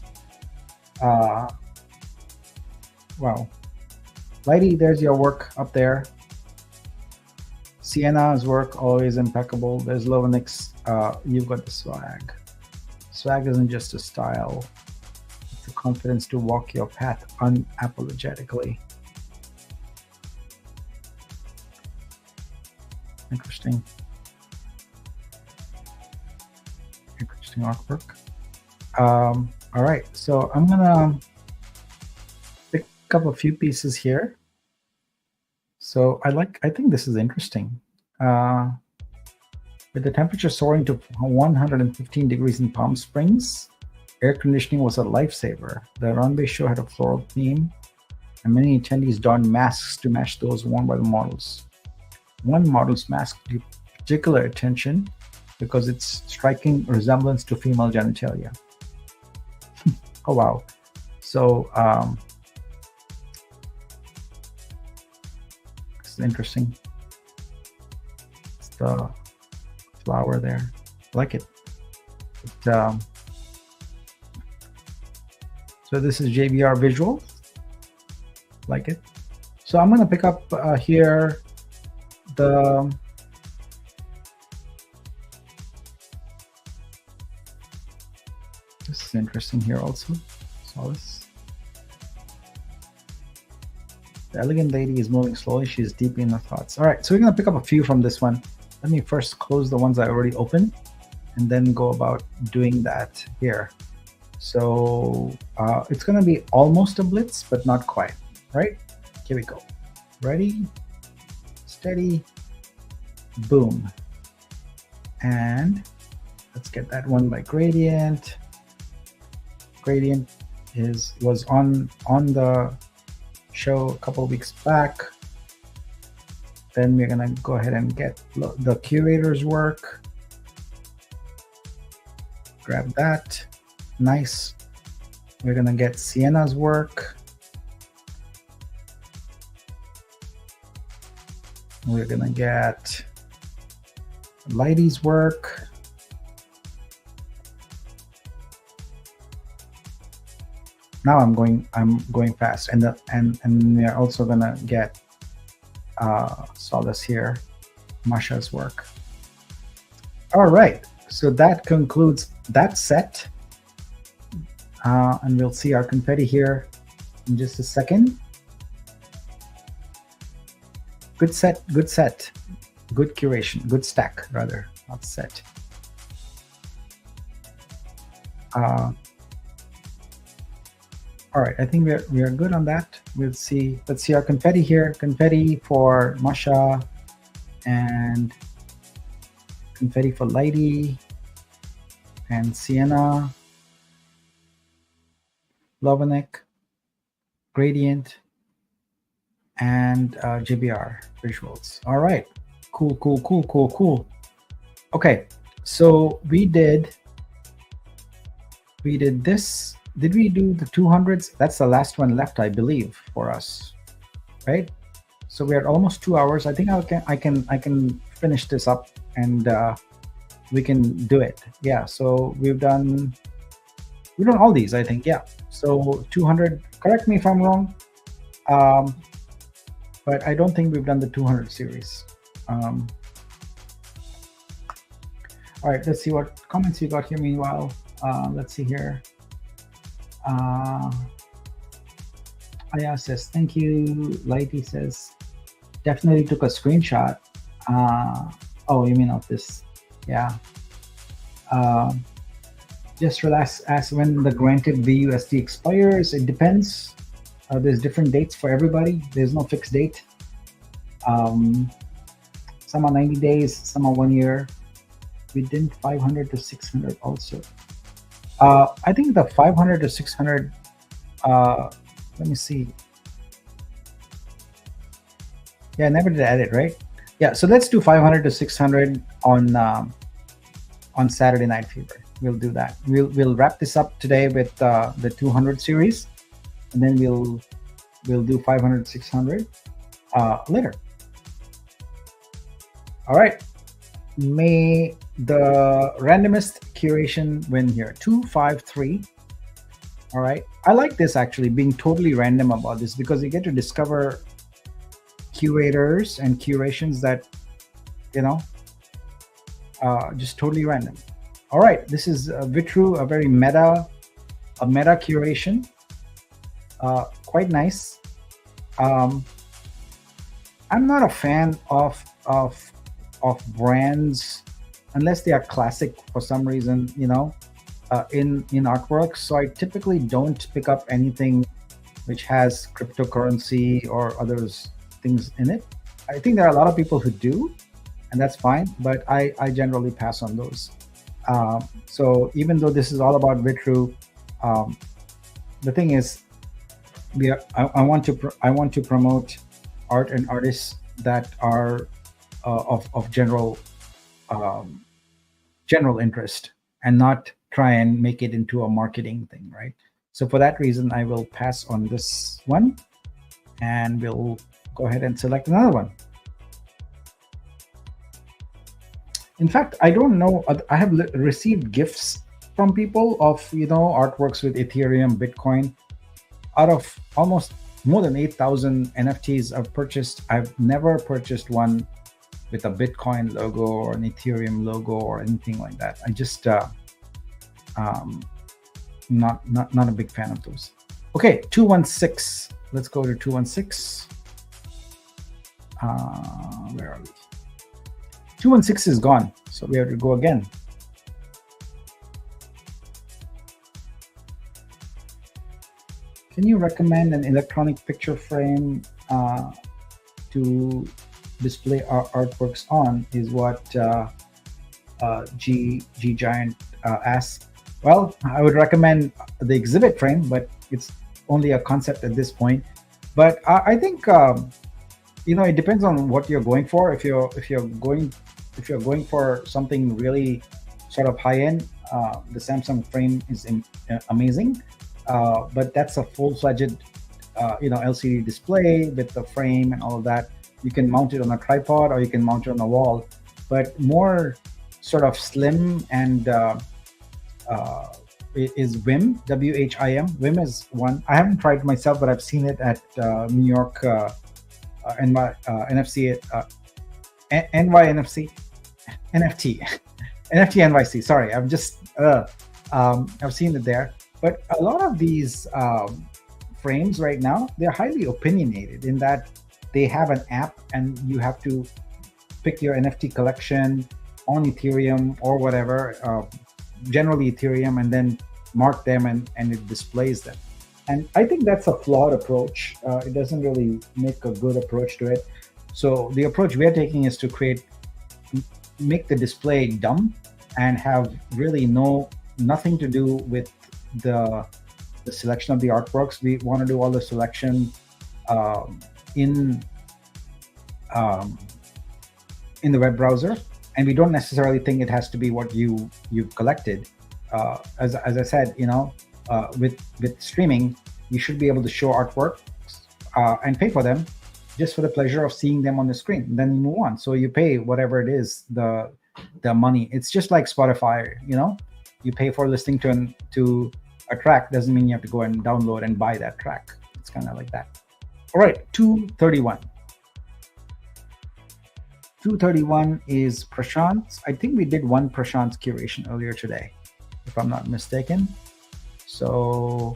Wow, Lighty, there's your work up there. Sienna's work, always impeccable. There's Lovanik's. You've got the swag. Swag isn't just a style. It's the confidence to walk your path unapologetically. Interesting. Interesting artwork. All right, so I'm gonna pick up a few pieces here. So I think this is interesting. With the temperature soaring to 115 degrees in Palm Springs, air conditioning was a lifesaver. The runway show had a floral theme, and many attendees donned masks to match those worn by the models. One model's mask drew particular attention because its striking resemblance to female genitalia. Oh wow! So this is interesting. It's the flower there. I like it. So this is JBR visual. Like it. So I'm gonna pick up here the this is interesting here also. Solace. The elegant lady is moving slowly. She is deep in her thoughts. All right, so we're gonna pick up a few from this one. Let me first close the ones I already opened and then go about doing that here. So it's gonna be almost a blitz, but not quite, right? Here we go. Ready, steady, boom. And let's get that one by Gradient. Gradient was on the show a couple of weeks back. Then we're gonna go ahead and get the curator's work. Grab that. Nice. We're gonna get Sienna's work. We're gonna get Lighty's work. Now I'm going fast, and we're also gonna get Solace here, Masha's work. All right, so that concludes that set, and we'll see our confetti here in just a second. Good set, good set, good curation, good stack rather, not set. All right, I think we are good on that. We'll see. Let's see our confetti here. Confetti for Masha, and confetti for Lighty, and Sienna, Lovanek, Gradient, and JBR visuals. All right, cool. Okay, so we did this. Did we do the 200s? That's the last one left, I believe, for us, right? So we're at almost 2 hours. I think I can finish this up, and we can do it. Yeah. So we've done all these, I think. Yeah. So 200. Correct me if I'm wrong, but I don't think we've done the 200 series. All right. Let's see what comments you got here. Meanwhile, let's see here. Aya says, thank you. Lighty says, definitely took a screenshot. Oh, you mean of this? Yeah. Just relax. Ask when the granted VUSD expires. It depends. There's different dates for everybody. There's no fixed date. Some are 90 days, some are 1 year. We did 500 to 600 also. I think the 500 to 600, let me see. Yeah, I never did add it, right? Yeah, so let's do 500 to 600 on Saturday Night Fever. We'll do that. We'll wrap this up today with the 200 series, and then we'll do 500 600 later. All right. May the randomest curation win here. 253. All right. I like this actually, being totally random about this, because you get to discover curators and curations that, just totally random. All right. This is Vitru, a very meta curation. Quite nice. I'm not a fan of brands unless they are classic for some reason, in artwork. So I typically don't pick up anything which has cryptocurrency or others things in it. I think there are a lot of people who do, and that's fine, but I generally pass on those. So even though this is all about Vitru, the thing is, I want to promote art and artists that are of general interest, and not try and make it into a marketing thing, right? So for that reason, I will pass on this one, and we'll go ahead and select another one. In fact, I don't know. I have received gifts from people of artworks with Ethereum, Bitcoin. Out of almost more than 8,000 NFTs I've purchased, I've never purchased one with a Bitcoin logo or an Ethereum logo or anything like that. I just not a big fan of those. Okay, 216. Let's go to 216. Where are we? 216 is gone, so we have to go again. Can you recommend an electronic picture frame to display our artworks on, is what G Giant asks. Well, I would recommend the exhibit frame, but it's only a concept at this point. But I think it depends on what you're going for. If you're going for something really sort of high end, the Samsung frame is amazing. But that's a full-fledged LCD display with the frame and all of that. You can mount it on a tripod, or you can mount it on a wall. But more sort of slim and is Wim, WHIM. Wim is one. I haven't tried it myself, but I've seen it at New York NFC, NYNFC, NFT, NFT NYC. Sorry, I've seen it there. But a lot of these frames right now, they're highly opinionated in that they have an app and you have to pick your NFT collection on Ethereum or whatever, generally Ethereum, and then mark them and it displays them. And I think that's a flawed approach. It doesn't really make a good approach to it. So the approach we're taking is to make the display dumb and have really nothing to do with the selection of the artworks. We want to do all the selection in the web browser, and we don't necessarily think it has to be what you've collected. As I said, with streaming, you should be able to show artworks and pay for them just for the pleasure of seeing them on the screen. And then you move on. So you pay whatever it is, the money. It's just like Spotify. You pay for listening to a track, doesn't mean you have to go and download and buy that track. It's kind of like that. All right, 231. 231 is Prashant's. I think we did one Prashant's curation earlier today, if I'm not mistaken. So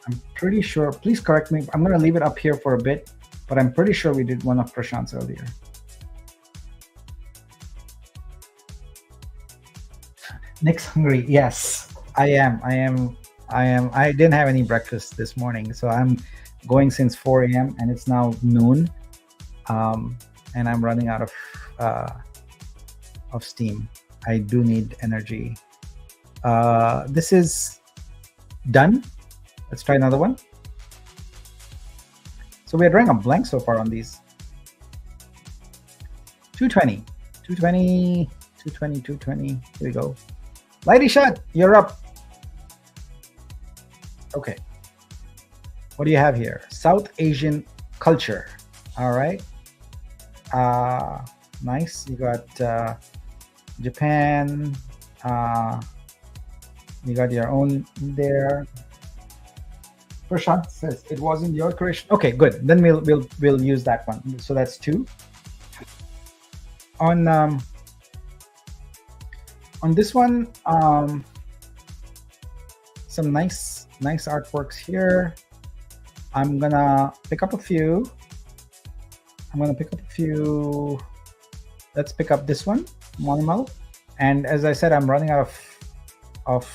I'm pretty sure, please correct me. I'm going to leave it up here for a bit, but I'm pretty sure we did one of Prashant's earlier. Nick's hungry. Yes, I am. I didn't have any breakfast this morning, so I'm going since 4 a.m. and it's now noon, and I'm running out of steam. I do need energy. This is done. Let's try another one. So we're drawing a blank so far on these. 220. 220. 220. 220. Here we go. Lighty shot, you're up. Okay. What do you have here? South Asian culture. All right. Nice. You got Japan. You got your own there. Prashant says it wasn't your creation. Okay, good. Then we'll use that one. So that's 2. On this one, some nice artworks here. I'm gonna pick up a few. Let's pick up this one, Monomal. And as I said, I'm running out of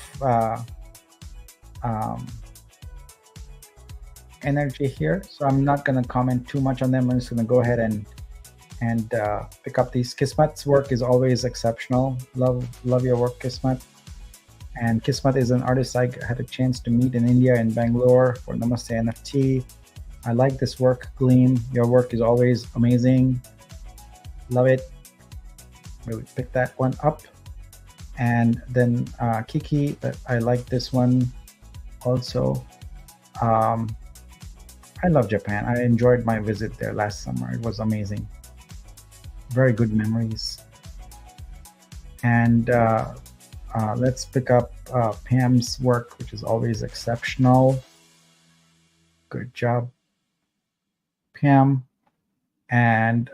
energy here, so I'm not gonna comment too much on them. I'm just gonna go ahead and pick up these. Kismat's work is always exceptional. Love your work, Kismat. And Kismat is an artist I had a chance to meet in India, in Bangalore, for Namaste NFT. I like this work, Gleam. Your work is always amazing. Love it. We'll pick that one up. And then Kiki, I like this one also. I love Japan. I enjoyed my visit there last summer. It was amazing. Very good memories. And let's pick up Pam's work, which is always exceptional. Good job, Pam. And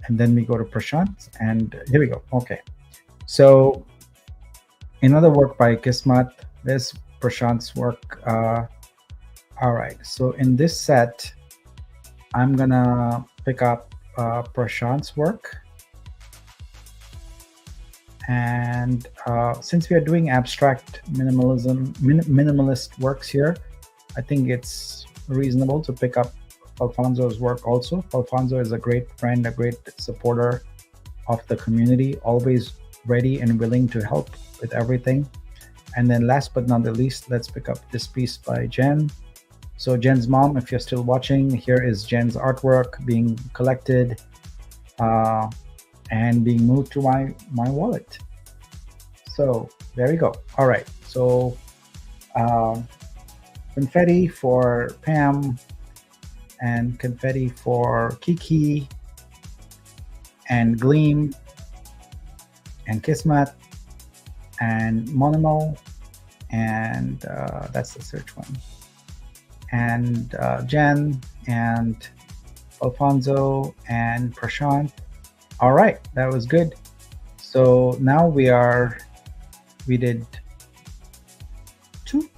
then we go to Prashant, and here we go. Okay, so another work by Kismat. There's Prashant's work. All right, so in this set, I'm gonna pick up Prashant's work. And since we are doing abstract minimalist works here, I think it's reasonable to pick up Alfonso's work also. Alfonso is a great friend, a great supporter of the community, always ready and willing to help with everything. And then last but not the least, let's pick up this piece by Jen. So Jen's mom, if you're still watching, here is Jen's artwork being collected and being moved to my wallet. So there we go. All right, so confetti for Pam and confetti for Kiki and Gleam and Kismat and Monomo and that's the search one. And Jen and Alfonso and Prashant. All right, that was good. So now we did two.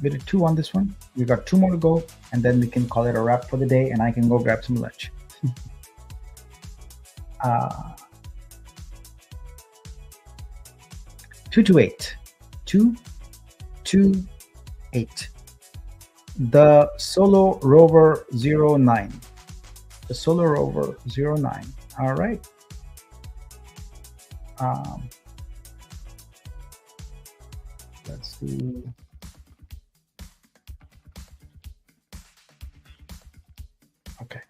We did two on this one. We got two more to go, and then we can call it a wrap for the day, and I can go grab some lunch. 228. 228. The Solo Rover 09. The Solo Rover 09. All right. Let's see. Okay.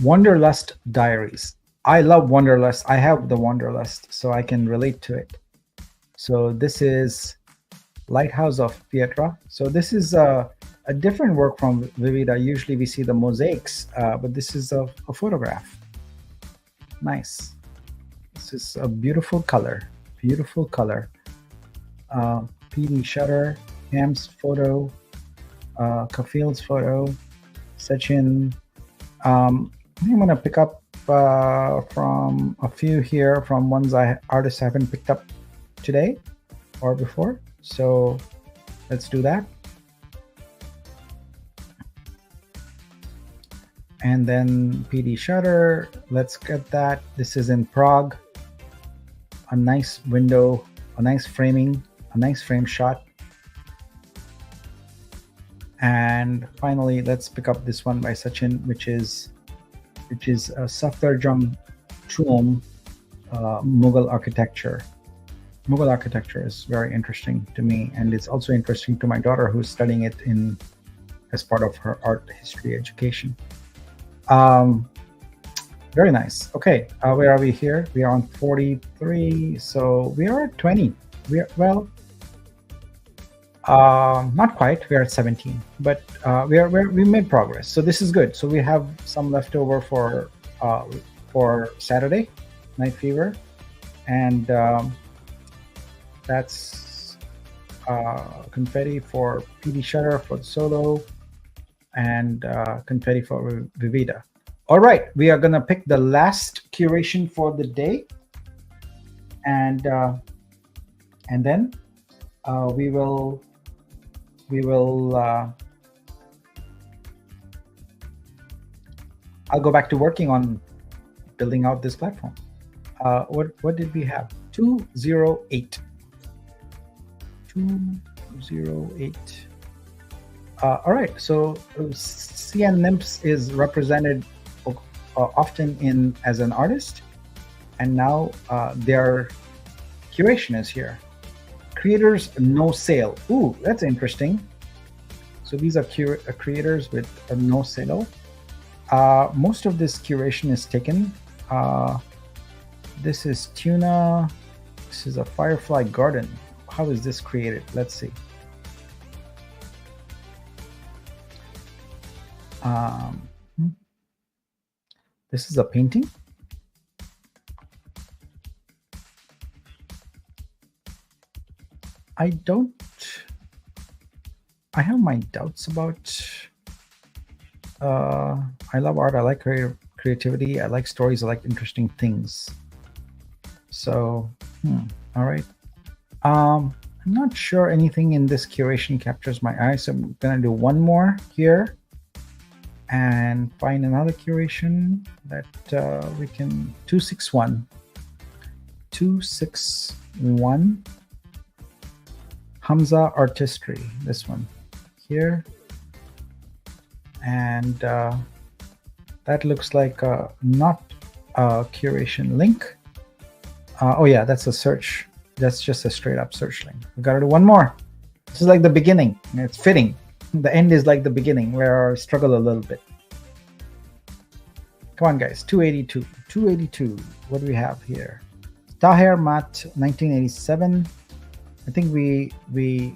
Wanderlust Diaries. I love Wanderlust. I have the Wanderlust, so I can relate to it. So this is Lighthouse of Pietra. So this is a different work from Vivida. Usually we see the mosaics, but this is a photograph. Nice. This is a beautiful color. Beautiful color. PD Shutter, Ham's photo, Kafil's photo, Sachin. I'm going to pick up from a few here from ones artists I haven't picked up today or before. So let's do that. And then PD Shutter, let's get that. This is in Prague. A nice window, a nice framing, a nice frame shot. And finally, let's pick up this one by Sachin, which is Safdarjung tomb, Mughal architecture. Mughal architecture is very interesting to me, and it's also interesting to my daughter, who's studying it as part of her art history education. Very nice. Okay, where are we here? We are on 43, so we are at 20. We are, well, not quite. We are at 17, but we made progress. So this is good. So we have some left over for Saturday, Night Fever, and that's confetti for PD Shutter for the solo, and confetti for Vivida. All right, we are gonna pick the last curation for the day, and then we will I'll go back to working on building out this platform. What did we have? 208. 208. All right, so CN Nymphs is represented often as an artist, and now their curation is here. Creators no sale. Ooh, that's interesting. So these are creators with a no sale. Most of this curation is taken. This is Tuna. This is a Firefly Garden. How is this created? Let's see. This is a painting. I have my doubts about. I love art. I like creativity. I like stories. I like interesting things. So, all right. I'm not sure anything in this curation captures my eye, so I'm gonna do one more here and find another curation that we can. 261. 261. Hamza Artistry. This one here. And that looks like not a curation link. Oh yeah, that's a search. That's just a straight up search link. We gotta do one more. This is like the beginning. It's fitting. The end is like the beginning, where I struggle a little bit. Come on, guys. 282. 282. What do we have here? Taher Mat, 1987. I think we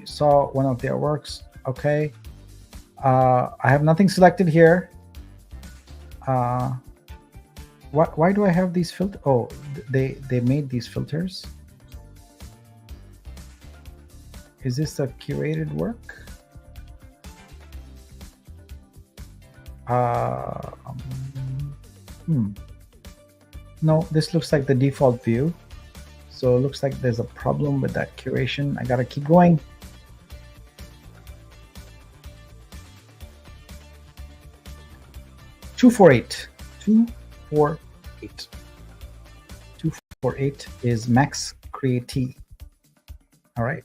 saw one of their works. Okay. I have nothing selected here. Why do I have these filters? Oh, they made these filters. Is this a curated work? No, this looks like the default view. So it looks like there's a problem with that curation. I gotta keep going. Two four eight. 248. 248 is Max Create. All right.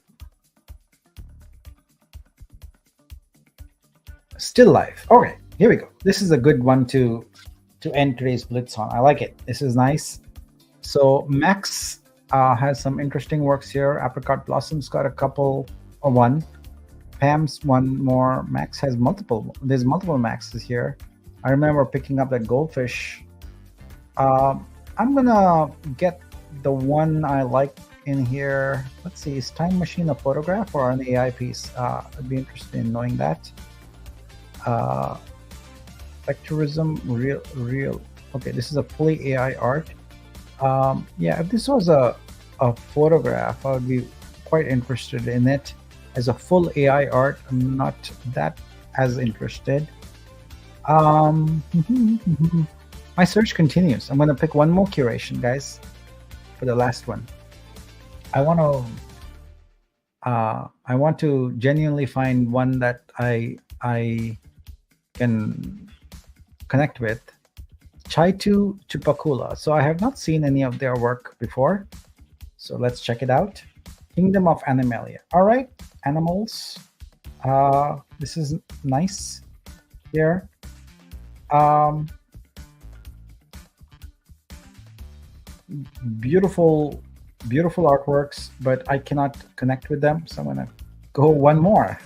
Still live. Okay, here we go. This is a good one to end today's Blitz on. I like it. This is nice. So Max has some interesting works here. Apricot Blossom's got a couple, or one. Pam's one more. Max has multiple. There's multiple Maxes here. I remember picking up that goldfish. I'm gonna get the one I like in here. Let's see, is Time Machine a photograph or an AI piece? I'd be interested in knowing that. Vectorism, real. Okay, this is a fully AI art. Yeah, if this was a photograph, I would be quite interested in it. As a full AI art, I'm not that as interested. My search continues. I'm going to pick one more curation, guys, for the last one. I want to genuinely find one that I can connect with. Chaitu Chupakula. So I have not seen any of their work before. So let's check it out. Kingdom of Animalia. All right, animals. This is nice here. Beautiful artworks, but I cannot connect with them. So I'm gonna go one more.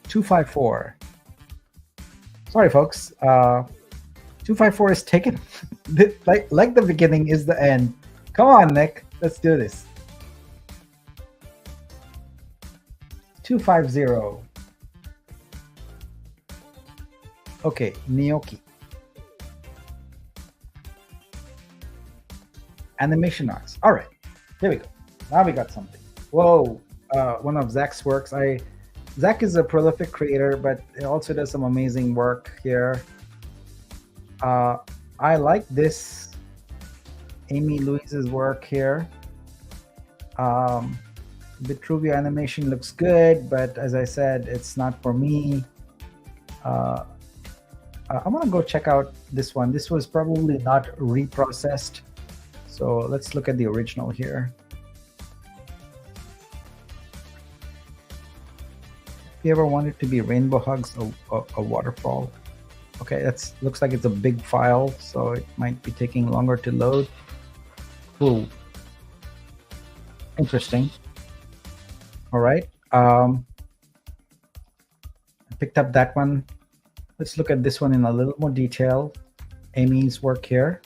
$254. Sorry, folks. 254 is taken. like the beginning is the end. Come on, Nick. Let's do this. 250. Okay, Gnocchi. Animation arts. All right, here we go. Now we got something. Whoa, one of Zach's works. Zach is a prolific creator, but he also does some amazing work here. I like this Amy Louise's work here. Vitruvio animation looks good, but as I said, it's not for me. I'm gonna go check out this one. This was probably not reprocessed. So let's look at the original here. If you ever wanted to be Rainbow Hugs, a waterfall. Okay, looks like it's a big file, so it might be taking longer to load. Ooh. Interesting. All right. I picked up that one. Let's look at this one in a little more detail. Amy's work here.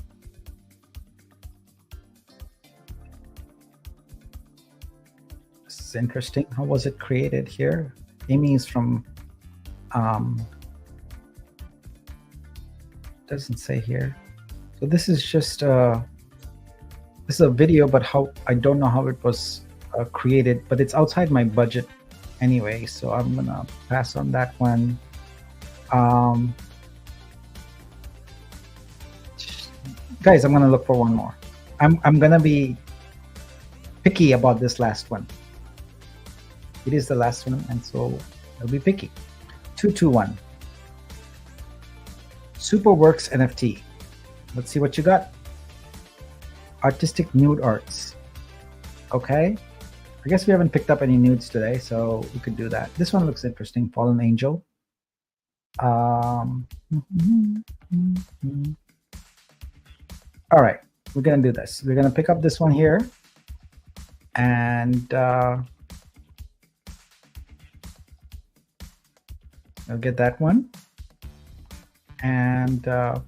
This is interesting. How was it created here? Amy is from, doesn't say here. So this is just, this is a video, but I don't know how it was created, but it's outside my budget anyway. So I'm gonna pass on that one. Guys, I'm gonna look for one more. I'm gonna be picky about this last one. It is the last one, and so I'll be picky. 221. Superworks NFT. Let's see what you got. Artistic nude arts. Okay. I guess we haven't picked up any nudes today, so we could do that. This one looks interesting. Fallen Angel. All right, we're gonna do this. We're gonna pick up this one here, and I'll get that one. And the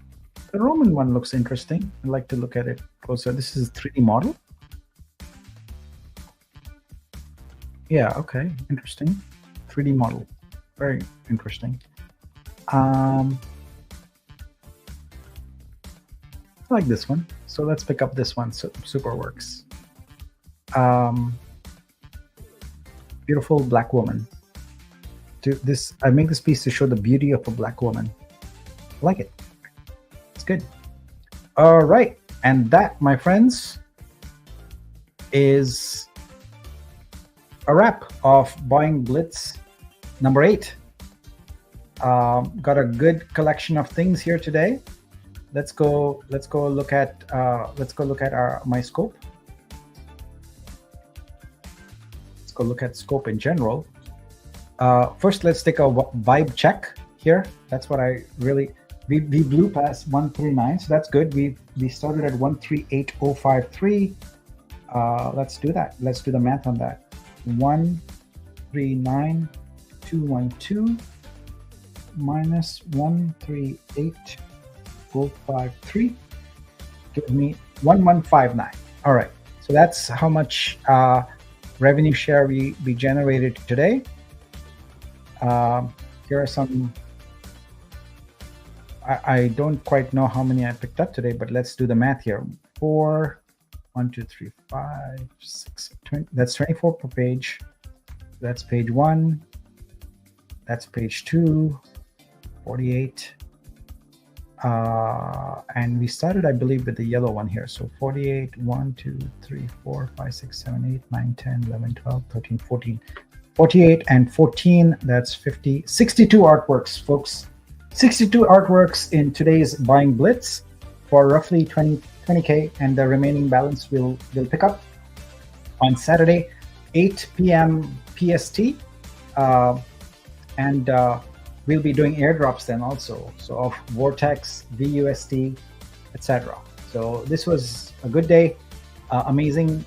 Roman one looks interesting. I'd like to look at it closer. This is a 3D model. Yeah, okay, interesting. 3D model, very interesting. I like this one. So let's pick up this one. So super works. Beautiful black woman. I make this piece to show the beauty of a black woman. I like it. It's good. All right. And that, my friends, is a wrap of Buying Blitz number 8. Got a good collection of things here today. Let's go look at my scope. Let's go look at scope in general. First, let's take a vibe check here. That's what I really. We blew past 139, so that's good. We started at 138053. Let's do that. Let's do the math on that. 139212 minus 138053 gives me 1159. All right. So that's how much revenue share we generated today. Here are some. I don't quite know how many I picked up today, but let's do the math here. 4, 1, 2, 3, 5, 6, 20. That's 24 per page. That's page 1. That's page 2, 48. And we started, I believe, with the yellow one here. So 48, 1, 2, 3, 4, 5, 6, 7, 8, 9, 10, 11, 12, 13, 14. 48 and 14, that's 50. 62 artworks, folks. 62 artworks in today's Buying Blitz for roughly 20K, and the remaining balance we'll pick up on Saturday, 8 p.m. PST. And we'll be doing airdrops then also, so of Vortex, VUSD, etc. So this was a good day, amazing,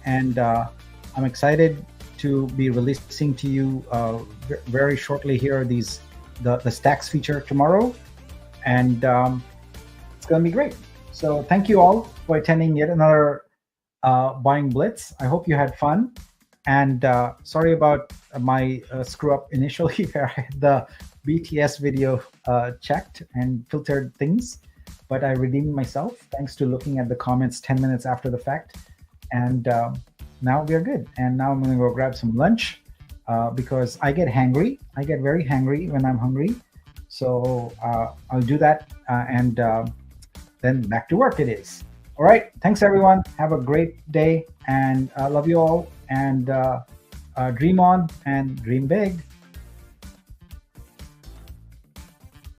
and I'm excited to be releasing to you very shortly here the stacks feature tomorrow, and it's going to be great. So thank you all for attending yet another Buying Blitz. I hope you had fun, and sorry about my screw up initially where I had the BTS video checked and filtered things, but I redeemed myself thanks to looking at the comments 10 minutes after the fact, and now we are good. And now I'm going to go grab some lunch. Because I get hangry. I get very hangry when I'm hungry. So I'll do that and then back to work it is. All right. Thanks, everyone. Have a great day, and I love you all. And dream on and dream big.